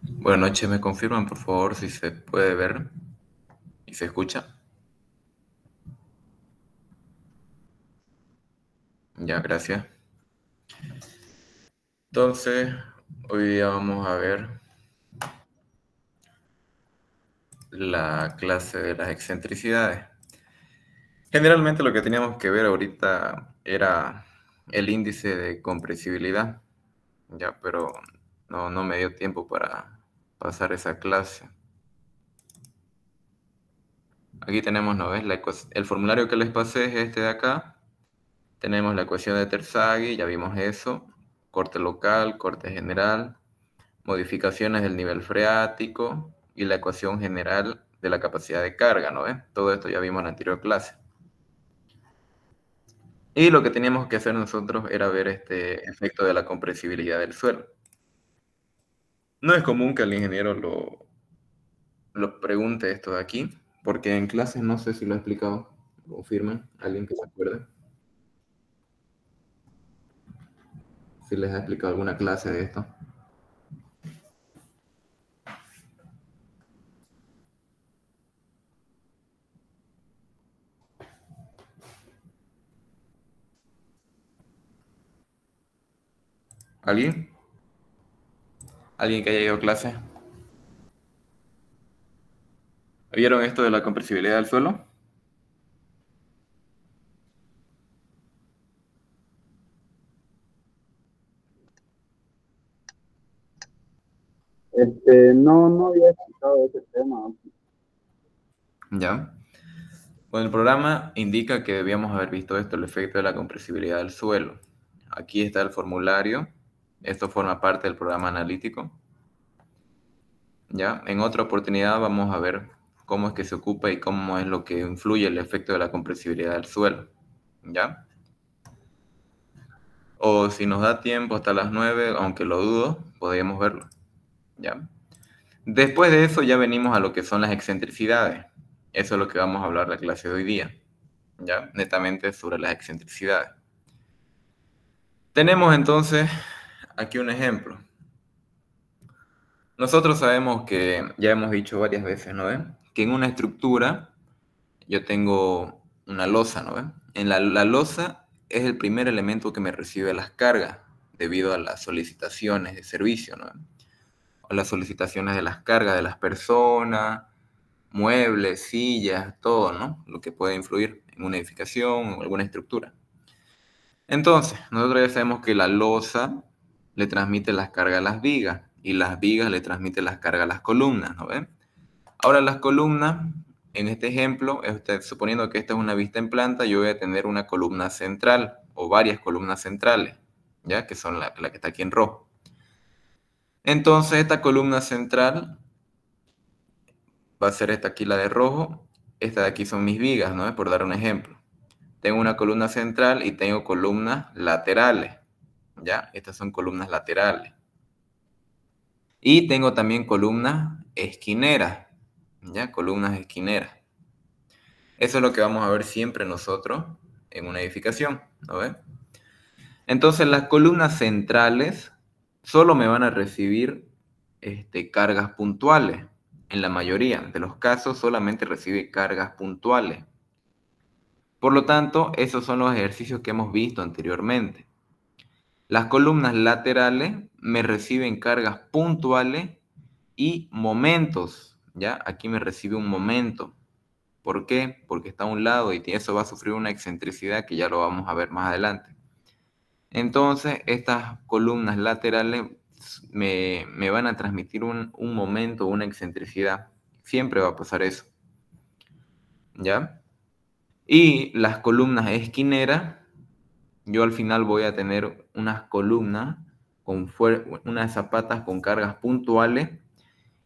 Buenas noches, ¿me confirman por favor si se puede ver y se escucha? Ya, gracias. Entonces, hoy día vamos a ver la clase de las excentricidades. Generalmente lo que teníamos que ver ahorita era el índice de compresibilidad, ya, pero no me dio tiempo para pasar esa clase. Aquí tenemos, ¿no ves? El formulario que les pasé es este de acá. Tenemos la ecuación de Terzaghi, ya vimos eso. Corte local, corte general, modificaciones del nivel freático y la ecuación general de la capacidad de carga, ¿no ves? Todo esto ya vimos en la anterior clase. Y lo que teníamos que hacer nosotros era ver este efecto de la compresibilidad del suelo. No es común que el ingeniero lo pregunte esto de aquí, porque en clases no sé si lo he explicado. Confirmen, alguien que se acuerde. Si les he explicado alguna clase de esto. ¿Alguien? ¿Alguien que haya ido a clase? ¿Vieron esto de la compresibilidad del suelo? No había escuchado ese tema. Ya. Bueno, el programa indica que debíamos haber visto esto, el efecto de la compresibilidad del suelo. Aquí está el formulario. Esto forma parte del programa analítico. Ya. En otra oportunidad vamos a ver cómo es que se ocupa y cómo es lo que influye el efecto de la compresibilidad del suelo. ¿Ya? O si nos da tiempo hasta las 9, aunque lo dudo, podríamos verlo. ¿Ya? Después de eso ya venimos a lo que son las excentricidades. Eso es lo que vamos a hablar la clase de hoy día. ¿Ya? Netamente sobre las excentricidades. Tenemos entonces aquí un ejemplo. Nosotros sabemos que, ya hemos dicho varias veces, ¿no ven? Que en una estructura yo tengo una losa, ¿no ven? La losa es el primer elemento que me recibe las cargas debido a las solicitaciones de servicio, ¿no ven? O las solicitaciones de las cargas de las personas, muebles, sillas, todo, ¿no? Lo que puede influir en una edificación o alguna estructura. Entonces, nosotros ya sabemos que la losa le transmite las cargas a las vigas y las vigas le transmiten las cargas a las columnas, ¿no ven? Ahora las columnas, en este ejemplo, suponiendo que esta es una vista en planta, yo voy a tener una columna central o varias columnas centrales, ¿ya? Que son la que está aquí en rojo. Entonces, esta columna central va a ser esta aquí, la de rojo. Esta de aquí son mis vigas, ¿no? Por dar un ejemplo. Tengo una columna central y tengo columnas laterales, ¿ya? Estas son columnas laterales. Y tengo también columnas esquineras, ¿ya? Columnas esquineras. Eso es lo que vamos a ver siempre nosotros en una edificación, ¿no ves? Entonces las columnas centrales solo me van a recibir cargas puntuales. En la mayoría de los casos solamente recibe cargas puntuales. Por lo tanto, esos son los ejercicios que hemos visto anteriormente. Las columnas laterales me reciben cargas puntuales y momentos, ¿ya? Aquí me recibe un momento. ¿Por qué? Porque está a un lado y eso va a sufrir una excentricidad que ya lo vamos a ver más adelante. Entonces, estas columnas laterales me van a transmitir un momento, una excentricidad. Siempre va a pasar eso, ¿ya? Y las columnas esquineras, yo al final voy a tener unas columnas con unas zapatas con cargas puntuales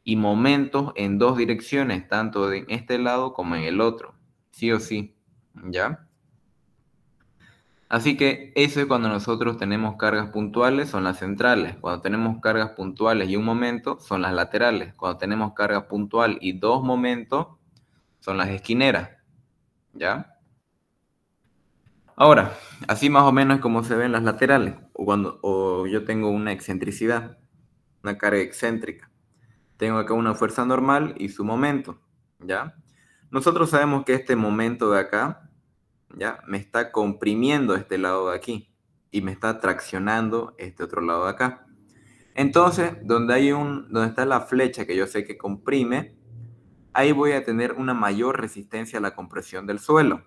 y momentos en dos direcciones, tanto en este lado como en el otro, sí o sí, ¿ya? Así que eso es cuando nosotros tenemos cargas puntuales, son las centrales. Cuando tenemos cargas puntuales y un momento, son las laterales. Cuando tenemos carga puntual y dos momentos, son las esquineras, ¿ya? Ahora, así más o menos es como se ven las laterales, o yo tengo una excentricidad, una carga excéntrica. Tengo acá una fuerza normal y su momento, ¿ya? Nosotros sabemos que este momento de acá, ¿ya? Me está comprimiendo este lado de aquí y me está traccionando este otro lado de acá. Entonces, donde está la flecha que yo sé que comprime, ahí voy a tener una mayor resistencia a la compresión del suelo,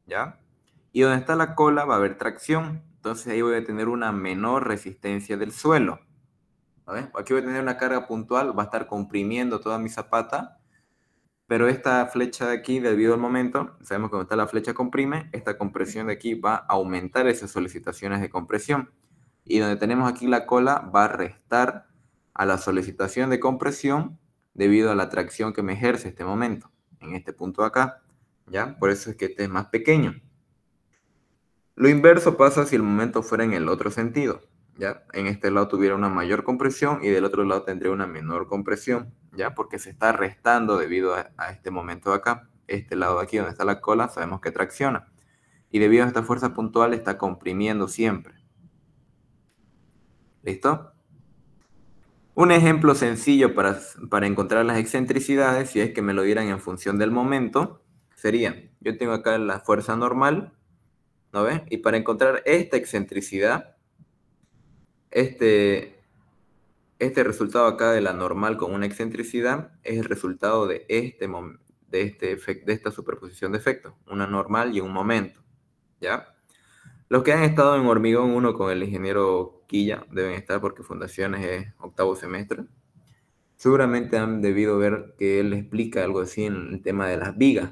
¿ya? Y donde está la cola va a haber tracción, entonces ahí voy a tener una menor resistencia del suelo. ¿Ves? Aquí voy a tener una carga puntual, va a estar comprimiendo toda mi zapata, pero esta flecha de aquí, debido al momento, sabemos que donde está la flecha comprime, esta compresión de aquí va a aumentar esas solicitaciones de compresión. Y donde tenemos aquí la cola va a restar a la solicitación de compresión debido a la tracción que me ejerce este momento, en este punto de acá, ¿ya? Por eso es que este es más pequeño. Lo inverso pasa si el momento fuera en el otro sentido, ¿ya? En este lado tuviera una mayor compresión y del otro lado tendría una menor compresión, ¿ya? Porque se está restando debido a este momento de acá. Este lado de aquí donde está la cola sabemos que tracciona. Y debido a esta fuerza puntual está comprimiendo siempre. ¿Listo? Un ejemplo sencillo para encontrar las excentricidades, si es que me lo dieran en función del momento, sería, yo tengo acá la fuerza normal, ¿no ves? Y para encontrar esta excentricidad, este resultado acá de la normal con una excentricidad es el resultado de esta superposición de efectos, una normal y un momento, ¿ya? Los que han estado en hormigón 1 con el ingeniero Quilla deben estar porque Fundaciones es octavo semestre. Seguramente han debido ver que él explica algo así en el tema de las vigas,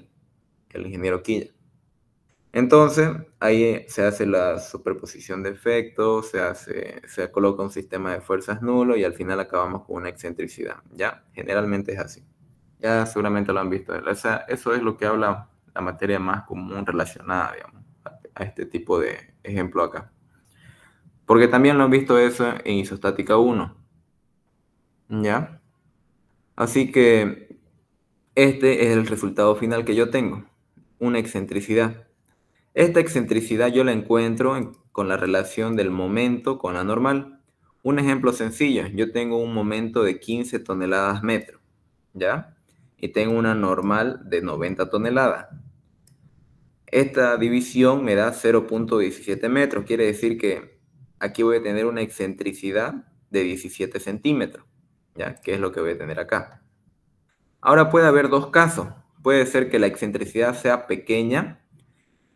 el ingeniero Quilla. Entonces, ahí se hace la superposición de efectos, se coloca un sistema de fuerzas nulo y al final acabamos con una excentricidad, ¿ya? Generalmente es así. Ya seguramente lo han visto. O sea, eso es lo que habla la materia más común relacionada, digamos, a este tipo de ejemplo acá. Porque también lo han visto eso en isostática 1, ¿ya? Así que este es el resultado final que yo tengo, una excentricidad. Esta excentricidad yo la encuentro con la relación del momento con la normal. Un ejemplo sencillo, yo tengo un momento de 15 toneladas metro, ¿ya? Y tengo una normal de 90 toneladas. Esta división me da 0.17 metros, quiere decir que aquí voy a tener una excentricidad de 17 centímetros, ¿ya? Que es lo que voy a tener acá. Ahora puede haber dos casos. Puede ser que la excentricidad sea pequeña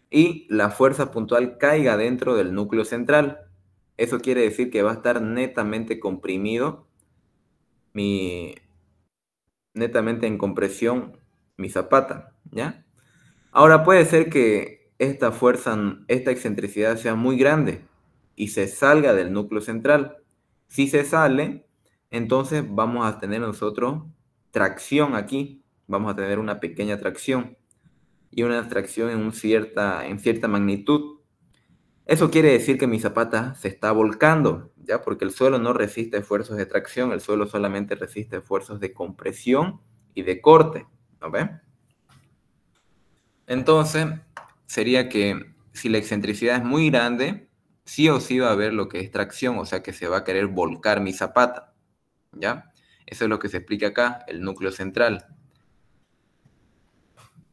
y la fuerza puntual caiga dentro del núcleo central. Eso quiere decir que va a estar netamente comprimido, netamente en compresión mi zapata, ¿ya? Ahora puede ser que esta excentricidad sea muy grande y se salga del núcleo central. Si se sale, entonces vamos a tener nosotros tracción aquí, vamos a tener una pequeña tracción y una tracción en cierta magnitud. Eso quiere decir que mi zapata se está volcando, ¿ya? Porque el suelo no resiste esfuerzos de tracción, el suelo solamente resiste esfuerzos de compresión y de corte, ¿no ven? Entonces, sería que si la excentricidad es muy grande, sí o sí va a haber lo que es tracción, o sea que se va a querer volcar mi zapata, ¿ya? Eso es lo que se explica acá, el núcleo central.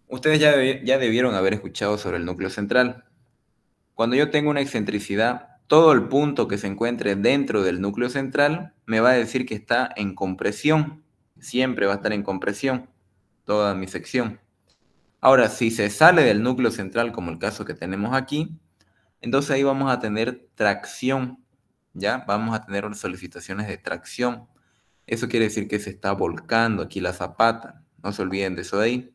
Ustedes ya debieron haber escuchado sobre el núcleo central. Cuando yo tengo una excentricidad, todo el punto que se encuentre dentro del núcleo central me va a decir que está en compresión. Siempre va a estar en compresión, toda mi sección. Ahora, si se sale del núcleo central, como el caso que tenemos aquí, entonces ahí vamos a tener tracción, ¿ya? Vamos a tener solicitaciones de tracción. Eso quiere decir que se está volcando aquí la zapata. No se olviden de eso de ahí.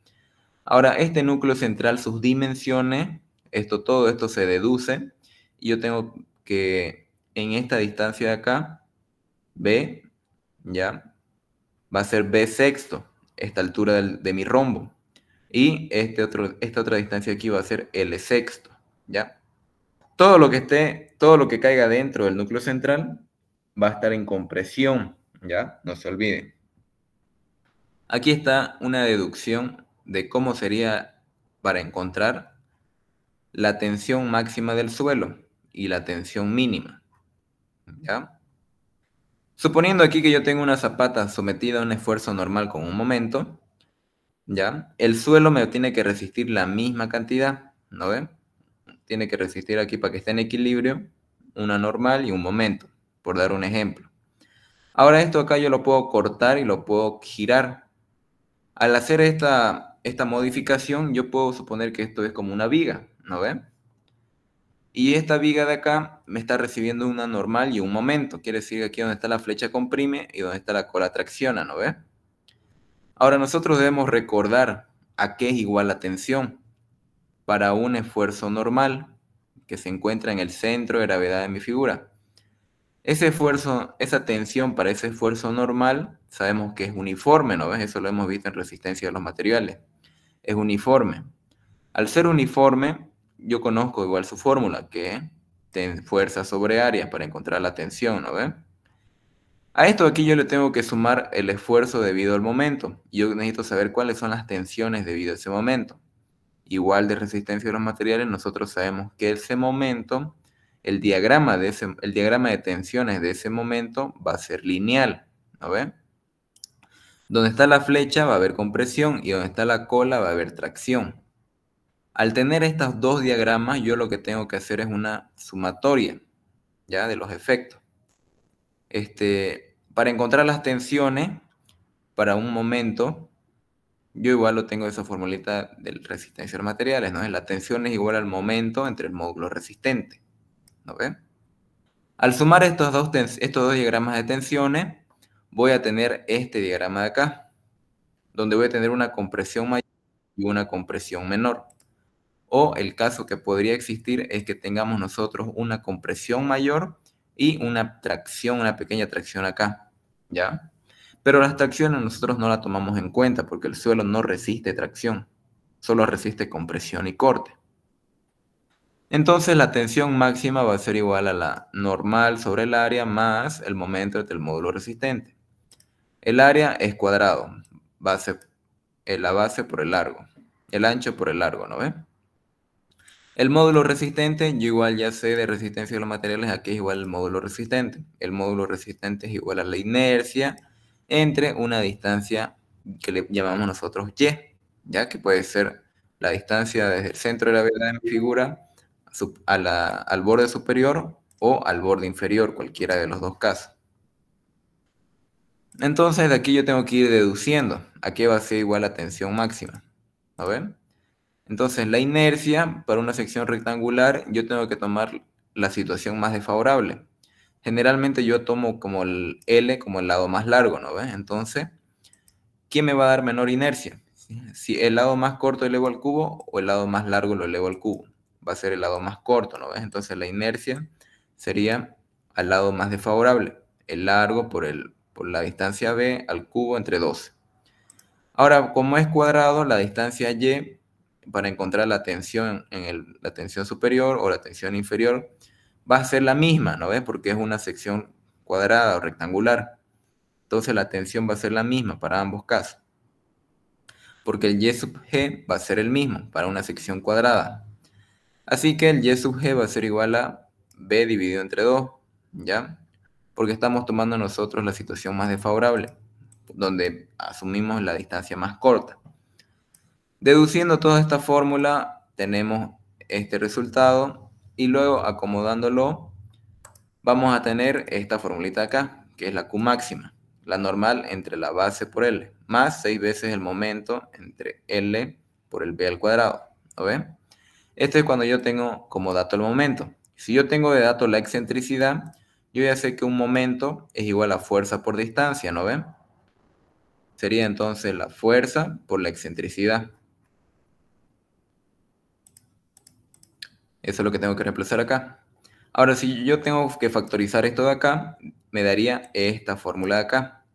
Ahora, este núcleo central, sus dimensiones, todo esto se deduce. Y yo tengo que, en esta distancia de acá, B, ¿ya? Va a ser B sexto, esta altura de mi rombo. Y esta otra distancia aquí va a ser L sexto, ¿ya? Todo lo que caiga dentro del núcleo central va a estar en compresión, ¿ya? No se olviden. Aquí está una deducción de cómo sería para encontrar la tensión máxima del suelo y la tensión mínima, ¿ya? Suponiendo aquí que yo tengo una zapata sometida a un esfuerzo normal con un momento, ¿ya? El suelo me tiene que resistir la misma cantidad, ¿no ven? Tiene que resistir aquí para que esté en equilibrio una normal y un momento, por dar un ejemplo. Ahora esto acá yo lo puedo cortar y lo puedo girar. Al hacer esta modificación, yo puedo suponer que esto es como una viga, ¿no ven? Y esta viga de acá me está recibiendo una normal y un momento. Quiere decir que aquí donde está la flecha comprime y donde está la cola tracciona, ¿no ves? Ahora nosotros debemos recordar a qué es igual la tensión para un esfuerzo normal que se encuentra en el centro de gravedad de mi figura. Ese esfuerzo, esa tensión para ese esfuerzo normal, sabemos que es uniforme, ¿no ves? Eso lo hemos visto en resistencia de los materiales. Es uniforme. Al ser uniforme, yo conozco igual su fórmula, que es fuerza sobre área para encontrar la tensión, ¿no ves? A esto aquí yo le tengo que sumar el esfuerzo debido al momento. Yo necesito saber cuáles son las tensiones debido a ese momento. Igual de resistencia de los materiales, nosotros sabemos que ese momento, el diagrama de tensiones de ese momento va a ser lineal, ¿no ven? Donde está la flecha va a haber compresión y donde está la cola va a haber tracción. Al tener estos dos diagramas, yo lo que tengo que hacer es una sumatoria, ¿ya? De los efectos. Para encontrar las tensiones para un momento, yo igual lo tengo esa formulita de resistencia de materiales, ¿no? La tensión es igual al momento entre el módulo resistente, ¿no ven? Al sumar estos dos diagramas de tensiones, voy a tener este diagrama de acá, donde voy a tener una compresión mayor y una compresión menor. O el caso que podría existir es que tengamos nosotros una compresión mayor y una tracción, una pequeña tracción acá, ¿ya? Pero las tracciones nosotros no las tomamos en cuenta porque el suelo no resiste tracción, solo resiste compresión y corte. Entonces la tensión máxima va a ser igual a la normal sobre el área más el momento entre el módulo resistente. El área es cuadrado, la base por el largo, el ancho por el largo, ¿no ve? El módulo resistente, yo igual ya sé de resistencia de los materiales, aquí es igual al módulo resistente. El módulo resistente es igual a la inercia entre una distancia que le llamamos nosotros Y, ya que puede ser la distancia desde el centro de gravedad de mi figura al borde superior o al borde inferior, cualquiera de los dos casos. Entonces de aquí yo tengo que ir deduciendo a qué va a ser igual la tensión máxima, ¿no ven? Entonces, la inercia para una sección rectangular, yo tengo que tomar la situación más desfavorable. Generalmente yo tomo como el L como el lado más largo, ¿no ves? Entonces, ¿quién me va a dar menor inercia? Si el lado más corto lo elevo al cubo o el lado más largo lo elevo al cubo. Va a ser el lado más corto, ¿no ves? Entonces, la inercia sería al lado más desfavorable. El largo por la distancia B al cubo entre 12. Ahora, como es cuadrado, la distancia Y para encontrar la tensión la tensión superior o la tensión inferior va a ser la misma, ¿no ves? Porque es una sección cuadrada o rectangular. Entonces la tensión va a ser la misma para ambos casos. Porque el Y sub G va a ser el mismo para una sección cuadrada. Así que el Y sub G va a ser igual a B dividido entre 2, ¿ya? Porque estamos tomando nosotros la situación más desfavorable, donde asumimos la distancia más corta. Deduciendo toda esta fórmula, tenemos este resultado y luego acomodándolo, vamos a tener esta formulita acá, que es la Q máxima, la normal entre la base por L, más 6 veces el momento entre L por el B al cuadrado, ¿no ven? Esto es cuando yo tengo como dato el momento. Si yo tengo de dato la excentricidad, yo ya sé que un momento es igual a fuerza por distancia, ¿no ven? Sería entonces la fuerza por la excentricidad. Eso es lo que tengo que reemplazar acá. Ahora, si yo tengo que factorizar esto de acá, me daría esta fórmula de acá,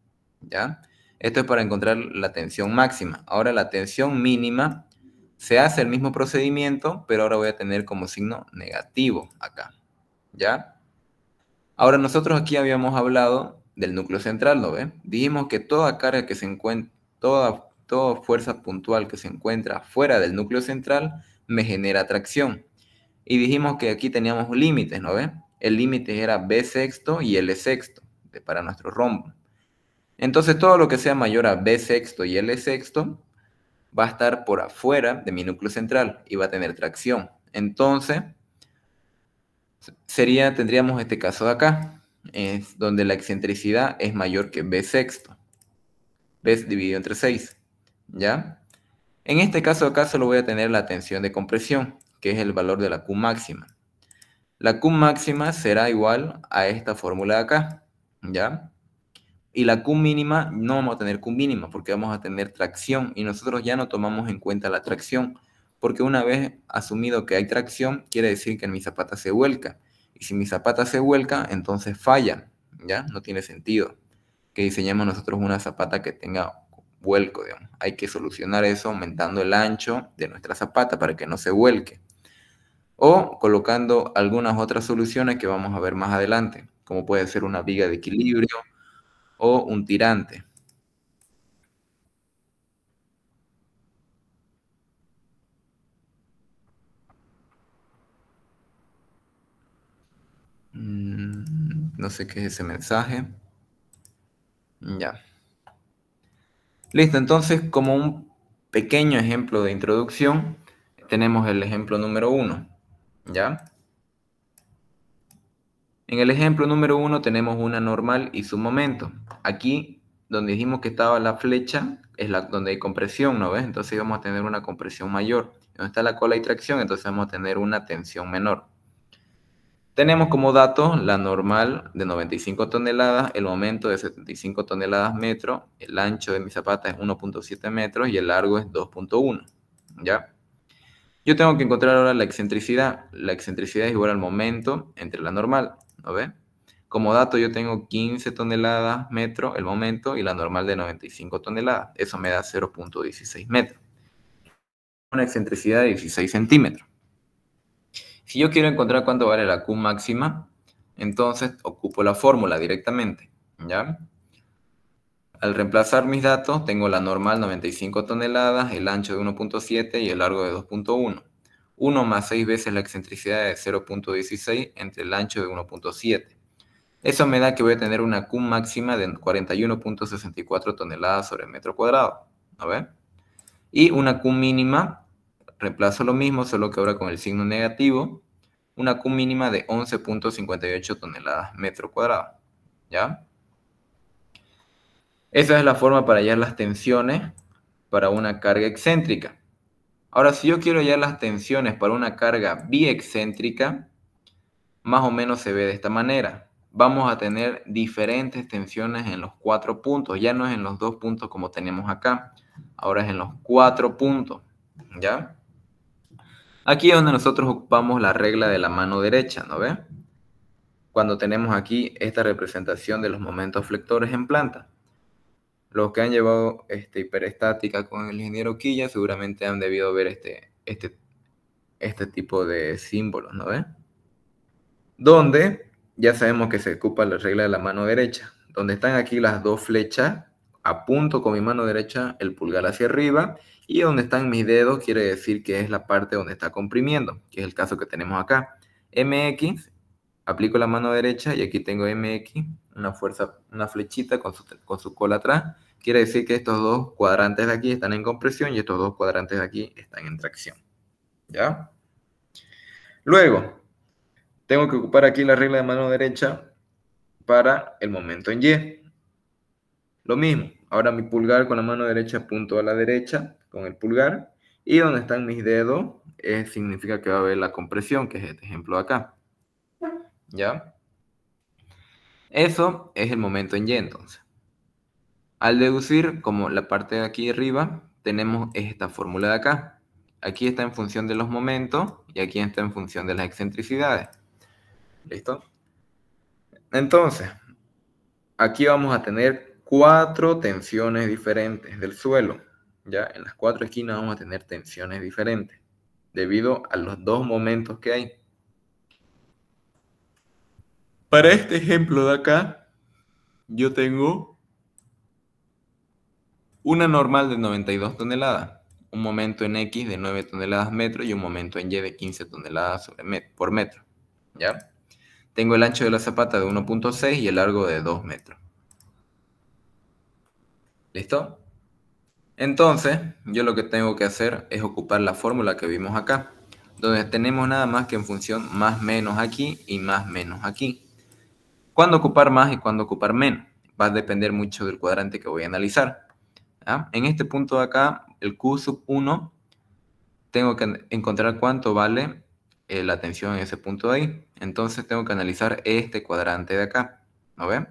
¿ya? Esto es para encontrar la tensión máxima. Ahora la tensión mínima se hace el mismo procedimiento, pero ahora voy a tener como signo negativo acá, ¿ya? Ahora nosotros aquí habíamos hablado del núcleo central, ¿no ve? Dijimos que toda carga que se encuentra, toda fuerza puntual que se encuentra fuera del núcleo central me genera tracción. Y dijimos que aquí teníamos límites, ¿no ve? El límite era B sexto y L sexto. para nuestro rombo. Entonces todo lo que sea mayor a B sexto y L sexto va a estar por afuera de mi núcleo central y va a tener tracción. Entonces tendríamos este caso de acá, es donde la excentricidad es mayor que B sexto. B dividido entre 6, ¿ya? En este caso acá solo voy a tener la tensión de compresión, que es el valor de la Q máxima. La Q máxima será igual a esta fórmula de acá, ¿ya? Y la Q mínima, no vamos a tener Q mínima porque vamos a tener tracción y nosotros ya no tomamos en cuenta la tracción porque una vez asumido que hay tracción, quiere decir que mi zapata se vuelca. Y si mi zapata se vuelca, entonces falla, ¿ya? No tiene sentido que diseñemos nosotros una zapata que tenga vuelco, digamos. Hay que solucionar eso aumentando el ancho de nuestra zapata para que no se vuelque. O colocando algunas otras soluciones que vamos a ver más adelante, como puede ser una viga de equilibrio o un tirante. No sé qué es ese mensaje. Ya. Listo, entonces como un pequeño ejemplo de introducción, tenemos el ejemplo número 1. ¿Ya? En el ejemplo número 1 tenemos una normal y su momento. Aquí, donde dijimos que estaba la flecha, es donde hay compresión, ¿no ves? Entonces vamos a tener una compresión mayor. Donde está la cola y tracción, entonces vamos a tener una tensión menor. Tenemos como dato la normal de 95 toneladas, el momento de 75 toneladas metro, el ancho de mi zapata es 1.7 metros y el largo es 2.1, ¿ya? Yo tengo que encontrar ahora la excentricidad. La excentricidad es igual al momento entre la normal, ¿no ve? Como dato yo tengo 15 toneladas metro el momento y la normal de 95 toneladas. Eso me da 0.16 metros. Una excentricidad de 16 centímetros. Si yo quiero encontrar cuánto vale la Q máxima, entonces ocupo la fórmula directamente, ¿ya? Al reemplazar mis datos, tengo la normal 95 toneladas, el ancho de 1.7 y el largo de 2.1. 1 más 6 veces la excentricidad de 0.16 entre el ancho de 1.7. Eso me da que voy a tener una Q máxima de 41.64 toneladas sobre metro cuadrado, ¿no ve? Y una Q mínima, reemplazo lo mismo, solo que ahora con el signo negativo, una Q mínima de 11.58 toneladas metro cuadrado, ¿ya? Esa es la forma para hallar las tensiones para una carga excéntrica. Ahora, si yo quiero hallar las tensiones para una carga biexcéntrica, más o menos se ve de esta manera. Vamos a tener diferentes tensiones en los 4 puntos. Ya no es en los 2 puntos como tenemos acá. Ahora es en los 4 puntos, ¿ya? Aquí es donde nosotros ocupamos la regla de la mano derecha, ¿no ve? Cuando tenemos aquí esta representación de los momentos flectores en planta. Los que han llevado hiperestática con el ingeniero Quilla seguramente han debido ver este tipo de símbolos, ¿no ven? Donde ya sabemos que se ocupa la regla de la mano derecha. Donde están aquí las dos flechas, apunto con mi mano derecha el pulgar hacia arriba y donde están mis dedos quiere decir que es la parte donde está comprimiendo, que es el caso que tenemos acá. MX, aplico la mano derecha y aquí tengo MX, una flechita con su cola atrás. Quiere decir que estos dos cuadrantes de aquí están en compresión y estos dos cuadrantes de aquí están en tracción. ¿Ya? Luego, tengo que ocupar aquí la regla de mano derecha para el momento en Y. Lo mismo, ahora mi pulgar con la mano derecha apunto a la derecha con el pulgar y donde están mis dedos significa que va a haber la compresión, que es este ejemplo de acá. ¿Ya? Eso es el momento en Y entonces. Al deducir, como la parte de aquí arriba, tenemos esta fórmula de acá. Aquí está en función de los momentos y aquí está en función de las excentricidades. ¿Listo? Entonces, aquí vamos a tener 4 tensiones diferentes del suelo. ¿Ya? En las 4 esquinas vamos a tener tensiones diferentes debido a los 2 momentos que hay. Para este ejemplo de acá, yo tengo una normal de 92 toneladas, un momento en X de 9 toneladas metro y un momento en Y de 15 toneladas por metro. ¿Ya? Tengo el ancho de la zapata de 1.6 y el largo de 2 metros. ¿Listo? Entonces, yo lo que tengo que hacer es ocupar la fórmula que vimos acá, donde tenemos nada más que en función más menos aquí y más menos aquí. ¿Cuándo ocupar más y cuándo ocupar menos? Va a depender mucho del cuadrante que voy a analizar. ¿Ah? En este punto de acá, el Q sub 1, tengo que encontrar cuánto vale la tensión en ese punto de ahí. Entonces tengo que analizar este cuadrante de acá. ¿No ven?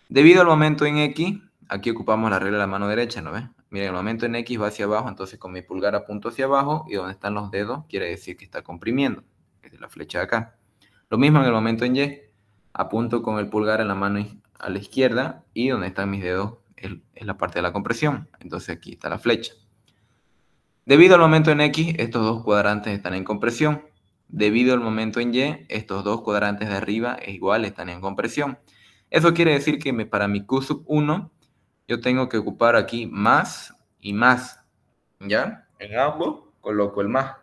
Debido al momento en X, aquí ocupamos la regla de la mano derecha, ¿no ven? Miren, el momento en X va hacia abajo, entonces con mi pulgar apunto hacia abajo y donde están los dedos quiere decir que está comprimiendo. Es la flecha de acá. Lo mismo en el momento en Y. Apunto con el pulgar en la mano a la izquierda y donde están mis dedos es la parte de la compresión. Entonces aquí está la flecha. Debido al momento en X, estos dos cuadrantes están en compresión. Debido al momento en Y, estos dos cuadrantes de arriba igual están en compresión. Eso quiere decir que para mi Q sub 1, yo tengo que ocupar aquí más y más. ¿Ya? En ambos coloco el más.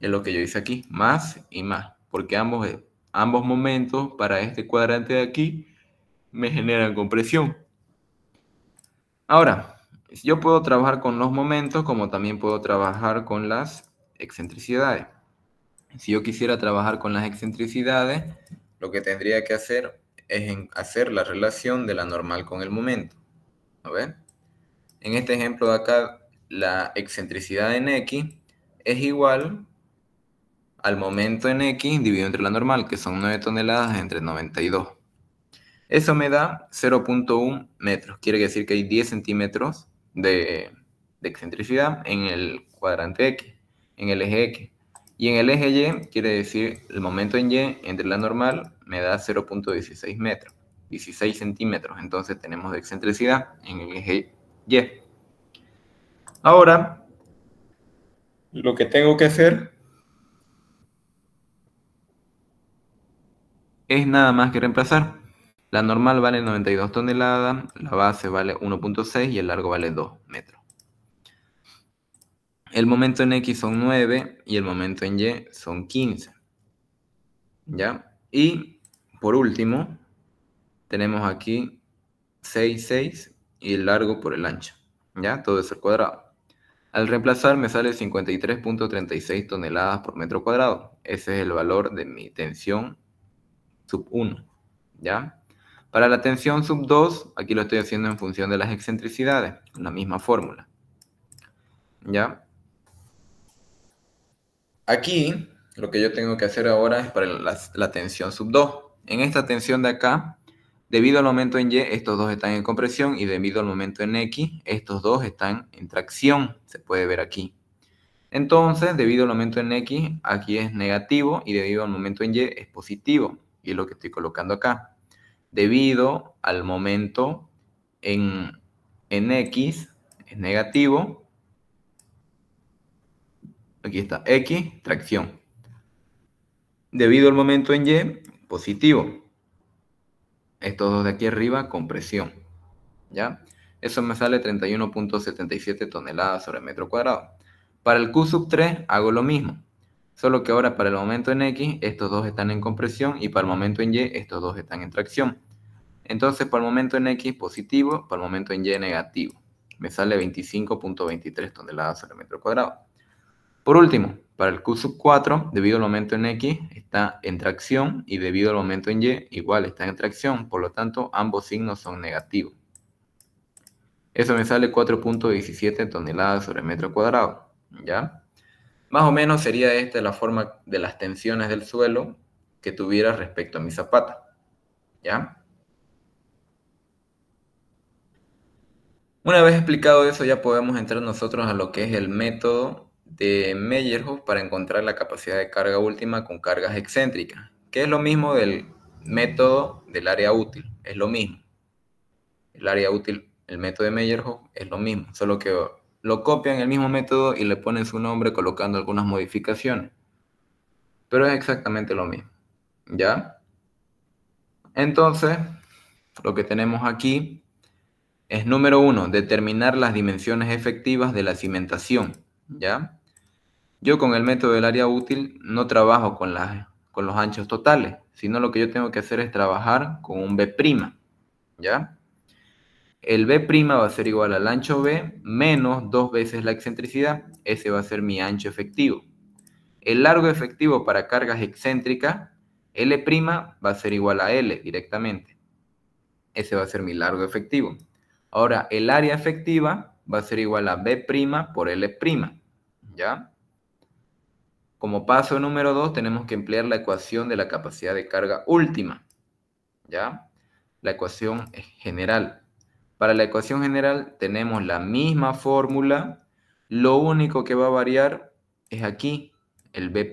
Es lo que yo hice aquí, más y más. Porque ambos momentos para este cuadrante de aquí me generan compresión. Ahora, yo puedo trabajar con los momentos como también puedo trabajar con las excentricidades. Si yo quisiera trabajar con las excentricidades, lo que tendría que hacer es hacer la relación de la normal con el momento. ¿A ver? En este ejemplo de acá, la excentricidad en X es igual al momento en X dividido entre la normal, que son 9 toneladas entre 92. Eso me da 0.1 metros. Quiere decir que hay 10 centímetros de excentricidad en el cuadrante X, en el eje X. Y en el eje Y, quiere decir el momento en Y entre la normal me da 0.16 metros, 16 centímetros. Entonces tenemos de excentricidad en el eje Y. Ahora, lo que tengo que hacer es nada más que reemplazar. La normal vale 92 toneladas, la base vale 1.6 y el largo vale 2 metros. El momento en X son 9 y el momento en Y son 15. ¿Ya? Y por último, tenemos aquí 6, 6 y el largo por el ancho. ¿Ya? Todo eso al cuadrado. Al reemplazar me sale 53.36 toneladas por metro cuadrado. Ese es el valor de mi tensión sub 1. ¿Ya? Para la tensión sub 2, aquí lo estoy haciendo en función de las excentricidades, la misma fórmula. ¿Ya? Aquí, lo que yo tengo que hacer ahora es para la tensión sub 2. En esta tensión de acá, debido al momento en Y, estos dos están en compresión y debido al momento en X, estos dos están en tracción. Se puede ver aquí. Entonces, debido al momento en X, aquí es negativo y debido al momento en Y es positivo. Y es lo que estoy colocando acá. Debido al momento en X es negativo. Aquí está, X, tracción. Debido al momento en Y, positivo. Estos dos de aquí arriba, compresión. ¿Ya? Eso me sale 31.77 toneladas sobre metro cuadrado. Para el Q sub 3 hago lo mismo. Solo que ahora para el momento en X, estos dos están en compresión y para el momento en Y, estos dos están en tracción. Entonces, para el momento en X positivo, para el momento en Y negativo. Me sale 25.23 toneladas sobre metro cuadrado. Por último, para el Q sub 4, debido al momento en X, está en tracción y debido al momento en Y, igual está en tracción. Por lo tanto, ambos signos son negativos. Eso me sale 4.17 toneladas sobre metro cuadrado. ¿Ya? Más o menos sería esta la forma de las tensiones del suelo que tuviera respecto a mi zapata. ¿Ya? Una vez explicado eso, ya podemos entrar nosotros a lo que es el método de Meyerhof para encontrar la capacidad de carga última con cargas excéntricas, que es lo mismo del método del área útil, es lo mismo. El área útil, el método de Meyerhof es lo mismo, solo que lo copian el mismo método y le ponen su nombre colocando algunas modificaciones. Pero es exactamente lo mismo, ¿ya? Entonces, lo que tenemos aquí es número 1, determinar las dimensiones efectivas de la cimentación, ¿ya? Yo con el método del área útil no trabajo con con los anchos totales, sino lo que yo tengo que hacer es trabajar con un B', ¿ya? El B' va a ser igual al ancho B menos 2 veces la excentricidad. Ese va a ser mi ancho efectivo. El largo efectivo para cargas excéntricas, L' va a ser igual a L directamente. Ese va a ser mi largo efectivo. Ahora, el área efectiva va a ser igual a B' por L', ¿ya? Como paso número 2, tenemos que emplear la ecuación de la capacidad de carga última, ¿ya? La ecuación general. Para la ecuación general tenemos la misma fórmula, lo único que va a variar es aquí, el B',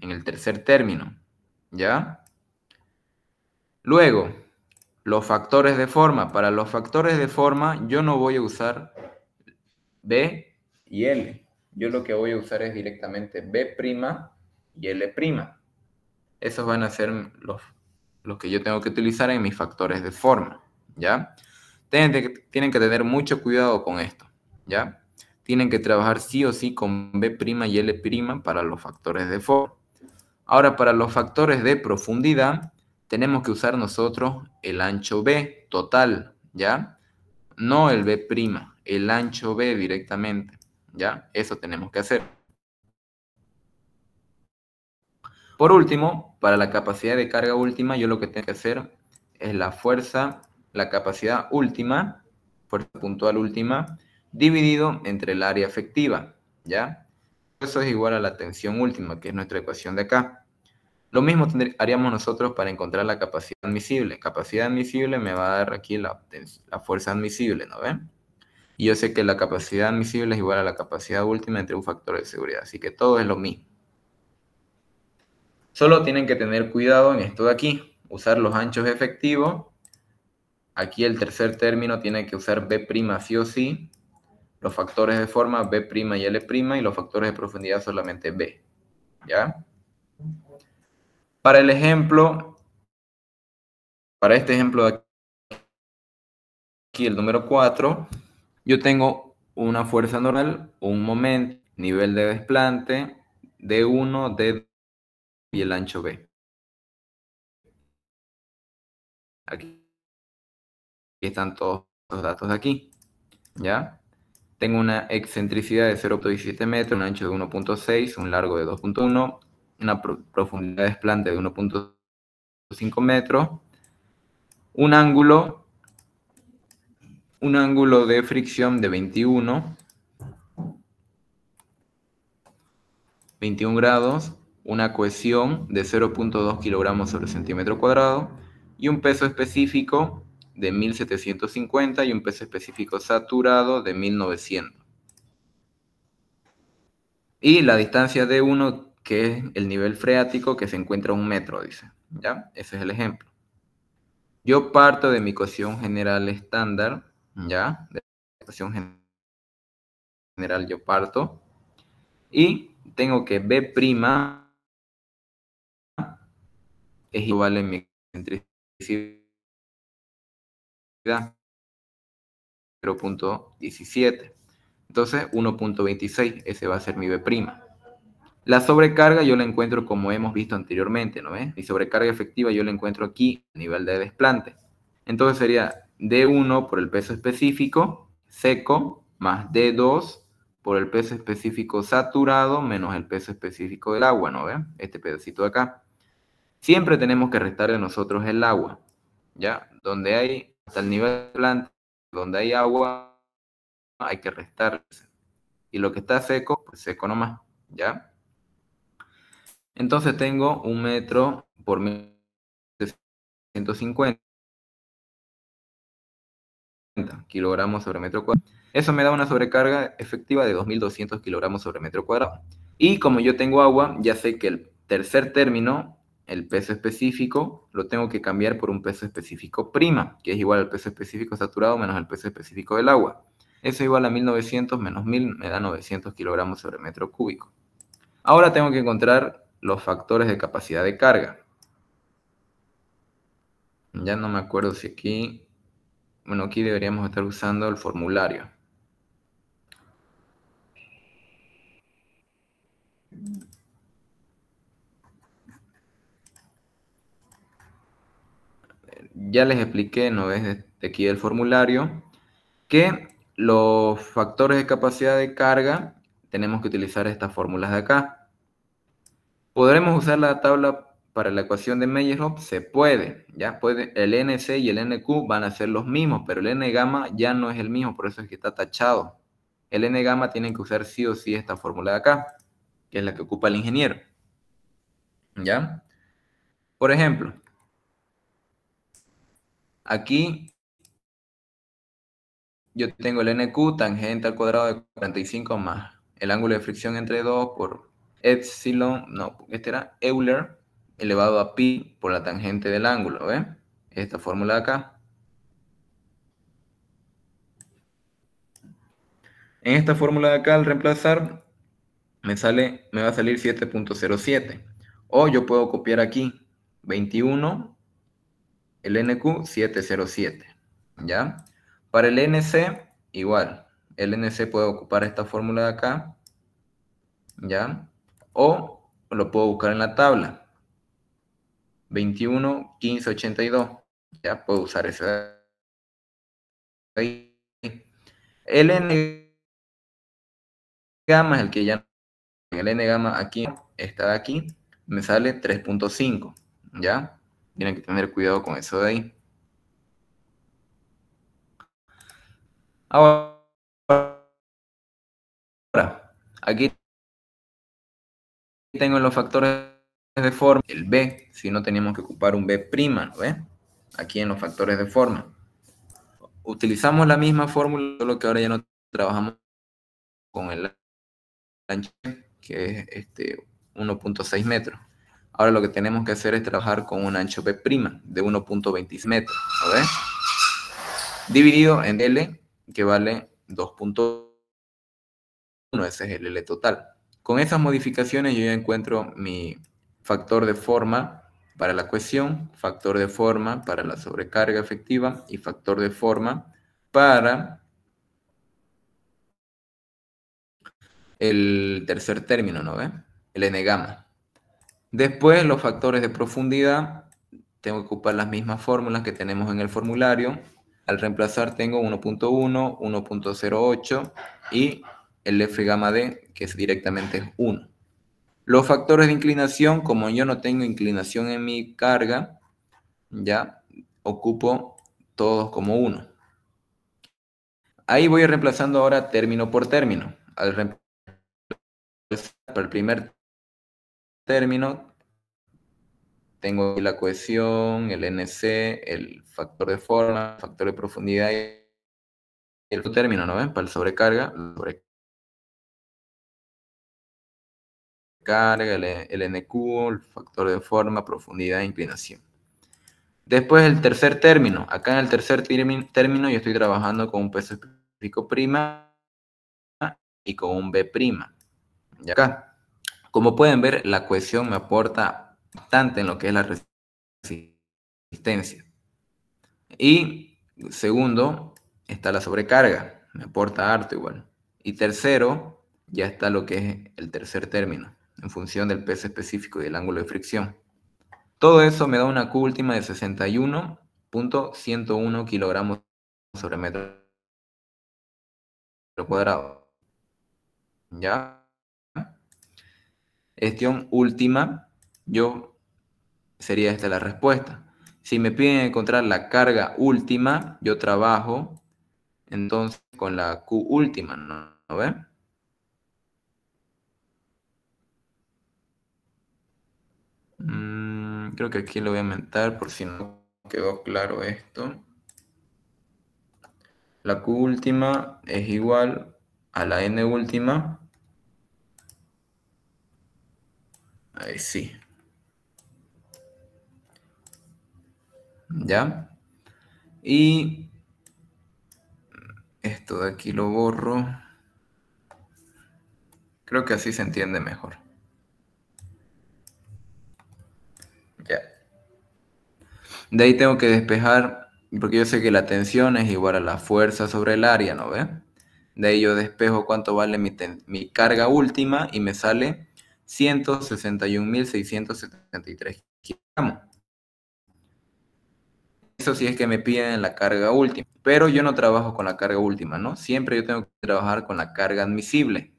en el tercer término, ¿ya? Luego, los factores de forma. Para los factores de forma yo no voy a usar B y L. Yo lo que voy a usar es directamente B' y L'. Esos van a ser los que yo tengo que utilizar en mis factores de forma, ¿ya? Tienen que tener mucho cuidado con esto, ¿ya? Tienen que trabajar sí o sí con B' y L' para los factores de forma. Ahora, para los factores de profundidad, tenemos que usar nosotros el ancho B total, ¿ya? No el B', el ancho B directamente, ¿ya? Eso tenemos que hacer. Por último, para la capacidad de carga última, yo lo que tengo que hacer es la fuerza, la capacidad última, fuerza puntual última, dividido entre el área efectiva, ¿ya? Eso es igual a la tensión última, que es nuestra ecuación de acá. Lo mismo haríamos nosotros para encontrar la capacidad admisible. Capacidad admisible me va a dar aquí la fuerza admisible, ¿no ven? Y yo sé que la capacidad admisible es igual a la capacidad última entre un factor de seguridad, así que todo es lo mismo. Solo tienen que tener cuidado en esto de aquí, usar los anchos efectivos. Aquí el tercer término tiene que usar B' sí o sí. Los factores de forma B' y L' y los factores de profundidad solamente B, ¿ya? Para el ejemplo, para este ejemplo de aquí, el número 4, yo tengo una fuerza normal, un momento, nivel de desplante, D1, D2 y el ancho B. Aquí están todos los datos de aquí, ¿ya? Tengo una excentricidad de 0.17 metros, un ancho de 1.6, un largo de 2.1, una profundidad de desplante de 1.5 metros, un ángulo de fricción de 21 grados, una cohesión de 0.2 kilogramos sobre centímetro cuadrado y un peso específico de 1750 y un peso específico saturado de 1900. Y la distancia de 1, que es el nivel freático, que se encuentra a 1 metro, dice. ¿Ya? Ese es el ejemplo. Yo parto de mi ecuación general estándar, ¿ya? De la ecuación general yo parto. Y tengo que B' es igual a mi excentricidad 0.17. Entonces 1.26, ese va a ser mi B'. La sobrecarga yo la encuentro como hemos visto anteriormente, ¿no ves? Mi sobrecarga efectiva yo la encuentro aquí, a nivel de desplante. Entonces sería D1 por el peso específico seco más D2 por el peso específico saturado menos el peso específico del agua, ¿no ven? Este pedacito de acá. Siempre tenemos que restar de nosotros el agua, ¿ya? Donde hay, hasta el nivel de planta, donde hay agua, hay que restar. Y lo que está seco, pues seco nomás, ¿ya? Entonces tengo 1 metro por 150 kilogramos sobre metro cuadrado. Eso me da una sobrecarga efectiva de 2.200 kilogramos sobre metro cuadrado. Y como yo tengo agua, ya sé que el tercer término, el peso específico, lo tengo que cambiar por un peso específico prima, que es igual al peso específico saturado menos el peso específico del agua. Eso igual a 1.900 menos 1.000 me da 900 kilogramos sobre metro cúbico. Ahora tengo que encontrar los factores de capacidad de carga. Ya no me acuerdo si aquí... Bueno, aquí deberíamos estar usando el formulario. ya les expliqué, ¿no ves? De aquí del formulario, que los factores de capacidad de carga tenemos que utilizar estas fórmulas de acá. ¿Podremos usar la tabla para la ecuación de Meyerhof? Se puede, ya puede. El NC y el NQ van a ser los mismos, pero el N gamma ya no es el mismo, por eso es que está tachado. El N gamma tiene que usar sí o sí esta fórmula de acá, que es la que ocupa el ingeniero. ¿Ya? Por ejemplo, aquí yo tengo el NQ tangente al cuadrado de 45 más el ángulo de fricción entre 2 por epsilon, no, este era Euler elevado a pi por la tangente del ángulo, ¿ves? Esta fórmula de acá. En esta fórmula de acá, al reemplazar, me va a salir 7.07. O yo puedo copiar aquí 21, el NQ 707, ¿ya? Para el NC, igual. El NC puede ocupar esta fórmula de acá, ¿ya? O lo puedo buscar en la tabla. 21, 15, 82. Ya puedo usar ese de ahí. El N gamma es el que ya... El N gamma aquí, está aquí, me sale 3.5. ¿Ya? Tienen que tener cuidado con eso de ahí. Ahora, aquí tengo los factores de forma, el B, si no teníamos que ocupar un B', ¿no ves? Aquí en los factores de forma. Utilizamos la misma fórmula, solo que ahora ya no trabajamos con el ancho, que es 1.6 metros. Ahora lo que tenemos que hacer es trabajar con un ancho B' de 1.26 metros, ¿no ves? Dividido en L, que vale 2.1, ese es el L total. Con esas modificaciones yo ya encuentro mi factor de forma para la cohesión, factor de forma para la sobrecarga efectiva y factor de forma para el tercer término, ¿no ves? El N gamma. Después los factores de profundidad, tengo que ocupar las mismas fórmulas que tenemos en el formulario. Al reemplazar tengo 1.1, 1.08 y el F gamma D, que es directamente 1. Los factores de inclinación, como yo no tengo inclinación en mi carga, ya ocupo todos como 1. Ahí voy reemplazando ahora término por término. Al reemplazar el primer término, tengo aquí la cohesión, el NC, el factor de forma, el factor de profundidad y el término, ¿no ven? Para el sobrecarga, el NQ, el factor de forma, profundidad e inclinación. Después el tercer término. Acá en el tercer término yo estoy trabajando con un peso específico prima y con un B prima. Y acá, como pueden ver, la cohesión me aporta bastante en lo que es la resistencia. Y segundo, está la sobrecarga, me aporta harto igual. Y tercero, ya está lo que es el tercer término, en función del peso específico y del ángulo de fricción. Todo eso me da una Q última de 61.101 kilogramos sobre metro cuadrado. ¿Ya? Cuestión última, sería esta la respuesta. Si me piden encontrar la carga última, yo trabajo entonces con la Q última, ¿no ven? Creo que aquí lo voy a aumentar por si no quedó claro esto. La Q última es igual a la N última. Ahí sí. ¿Ya? Y esto de aquí lo borro. Creo que así se entiende mejor. Ya. De ahí tengo que despejar, porque yo sé que la tensión es igual a la fuerza sobre el área, ¿no ve? De ahí yo despejo cuánto vale mi carga última y me sale 161.673 kilogramos. Eso sí es que me piden la carga última. Pero yo no trabajo con la carga última, ¿no? Siempre yo tengo que trabajar con la carga admisible.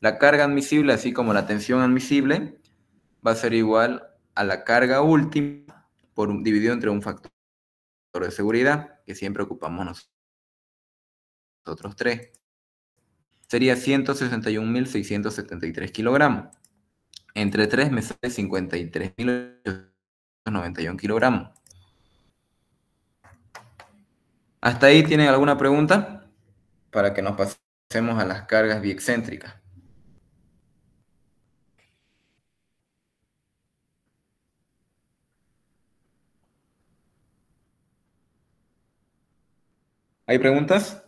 La carga admisible, así como la tensión admisible, va a ser igual a la carga última dividido entre un factor de seguridad, que siempre ocupamos nosotros tres. Sería 161.673 kilogramos. Entre 3 me sale 53.891 kilogramos. ¿Hasta ahí tienen alguna pregunta? Para que nos pasemos a las cargas biexcéntricas. ¿Hay preguntas?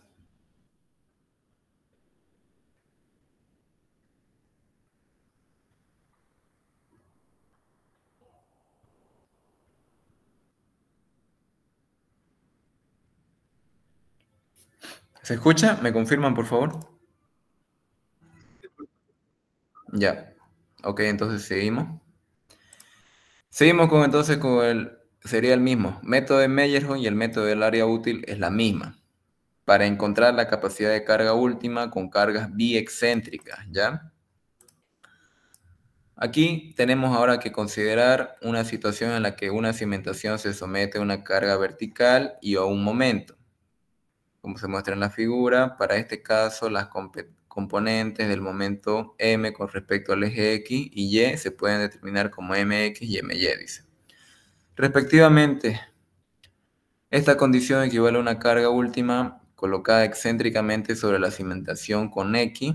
¿Se escucha? ¿Me confirman, por favor? Ya. Ok, entonces seguimos. Seguimos entonces sería el mismo. Método de Meyerhoff y el método del área útil es la misma. Para encontrar la capacidad de carga última con cargas biexcéntricas, ¿ya? Aquí tenemos ahora que considerar una situación en la que una cimentación se somete a una carga vertical y a un momento. Como se muestra en la figura, para este caso las componentes del momento M con respecto al eje X y Y se pueden determinar como MX y MY, dice. Respectivamente, esta condición equivale a una carga última colocada excéntricamente sobre la cimentación con X,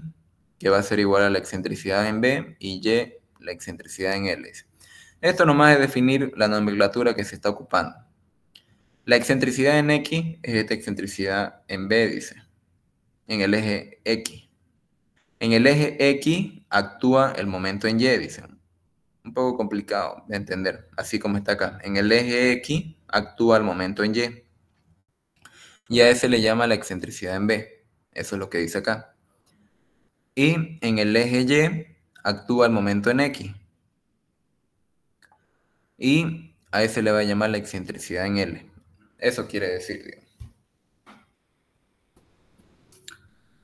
que va a ser igual a la excentricidad en B, y Y, la excentricidad en L. Esto nomás es definir la nomenclatura que se está ocupando. La excentricidad en X es esta excentricidad en B, dice, en el eje X. En el eje X actúa el momento en Y, dice. Un poco complicado de entender, así como está acá. En el eje X actúa el momento en Y. Y a ese le llama la excentricidad en B. Eso es lo que dice acá. Y en el eje Y actúa el momento en X. Y a ese le va a llamar la excentricidad en L. Eso quiere decir, digamos.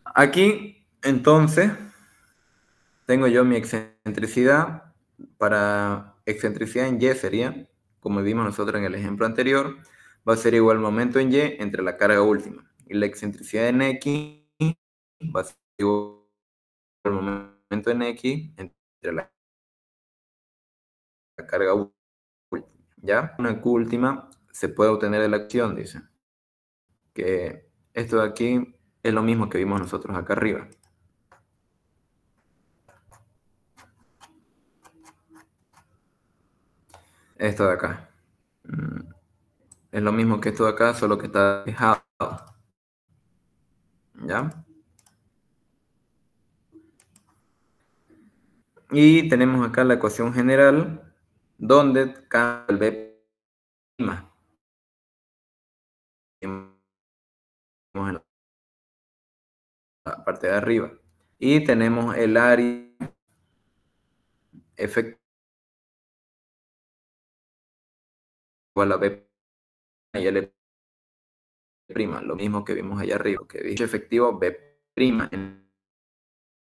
Aquí, entonces, tengo yo mi excentricidad. Para excentricidad en Y sería, como vimos nosotros en el ejemplo anterior, va a ser igual al momento en Y entre la carga última. Y la excentricidad en X va a ser igual al momento en X entre la carga última. ¿Ya? Una Q última se puede obtener de la acción, dice. Que esto de aquí es lo mismo que vimos nosotros acá arriba. Esto de acá. Es lo mismo que esto de acá, solo que está despejado. ¿Ya? Y tenemos acá la ecuación general, donde cambia el B'. En la parte de arriba. Y tenemos el área efectiva igual a B' y L', lo mismo que vimos allá arriba, que dicho efectivo B' en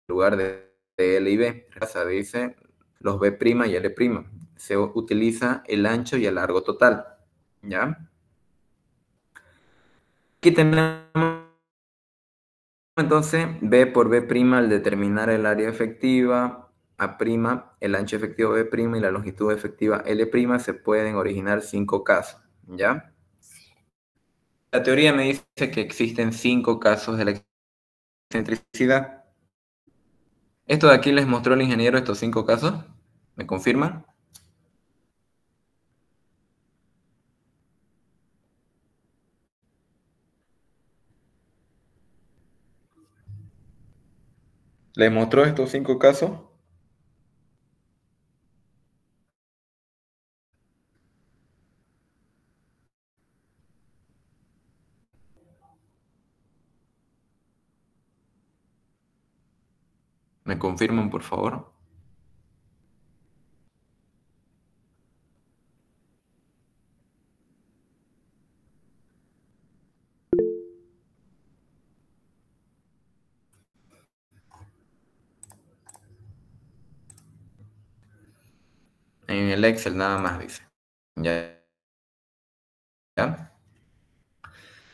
lugar de L y B. Se dice los B' y L'. Se utiliza el ancho y el largo total. ¿Ya? Aquí tenemos entonces B por B' al determinar el área efectiva A', el ancho efectivo B' y la longitud efectiva L', se pueden originar 5 casos. ¿Ya? La teoría me dice que existen 5 casos de la excentricidad. Esto de aquí les mostró el ingeniero estos 5 casos. ¿Me confirman? ¿Les mostró estos 5 casos? ¿Me confirman, por favor? En el Excel nada más dice. ¿Ya?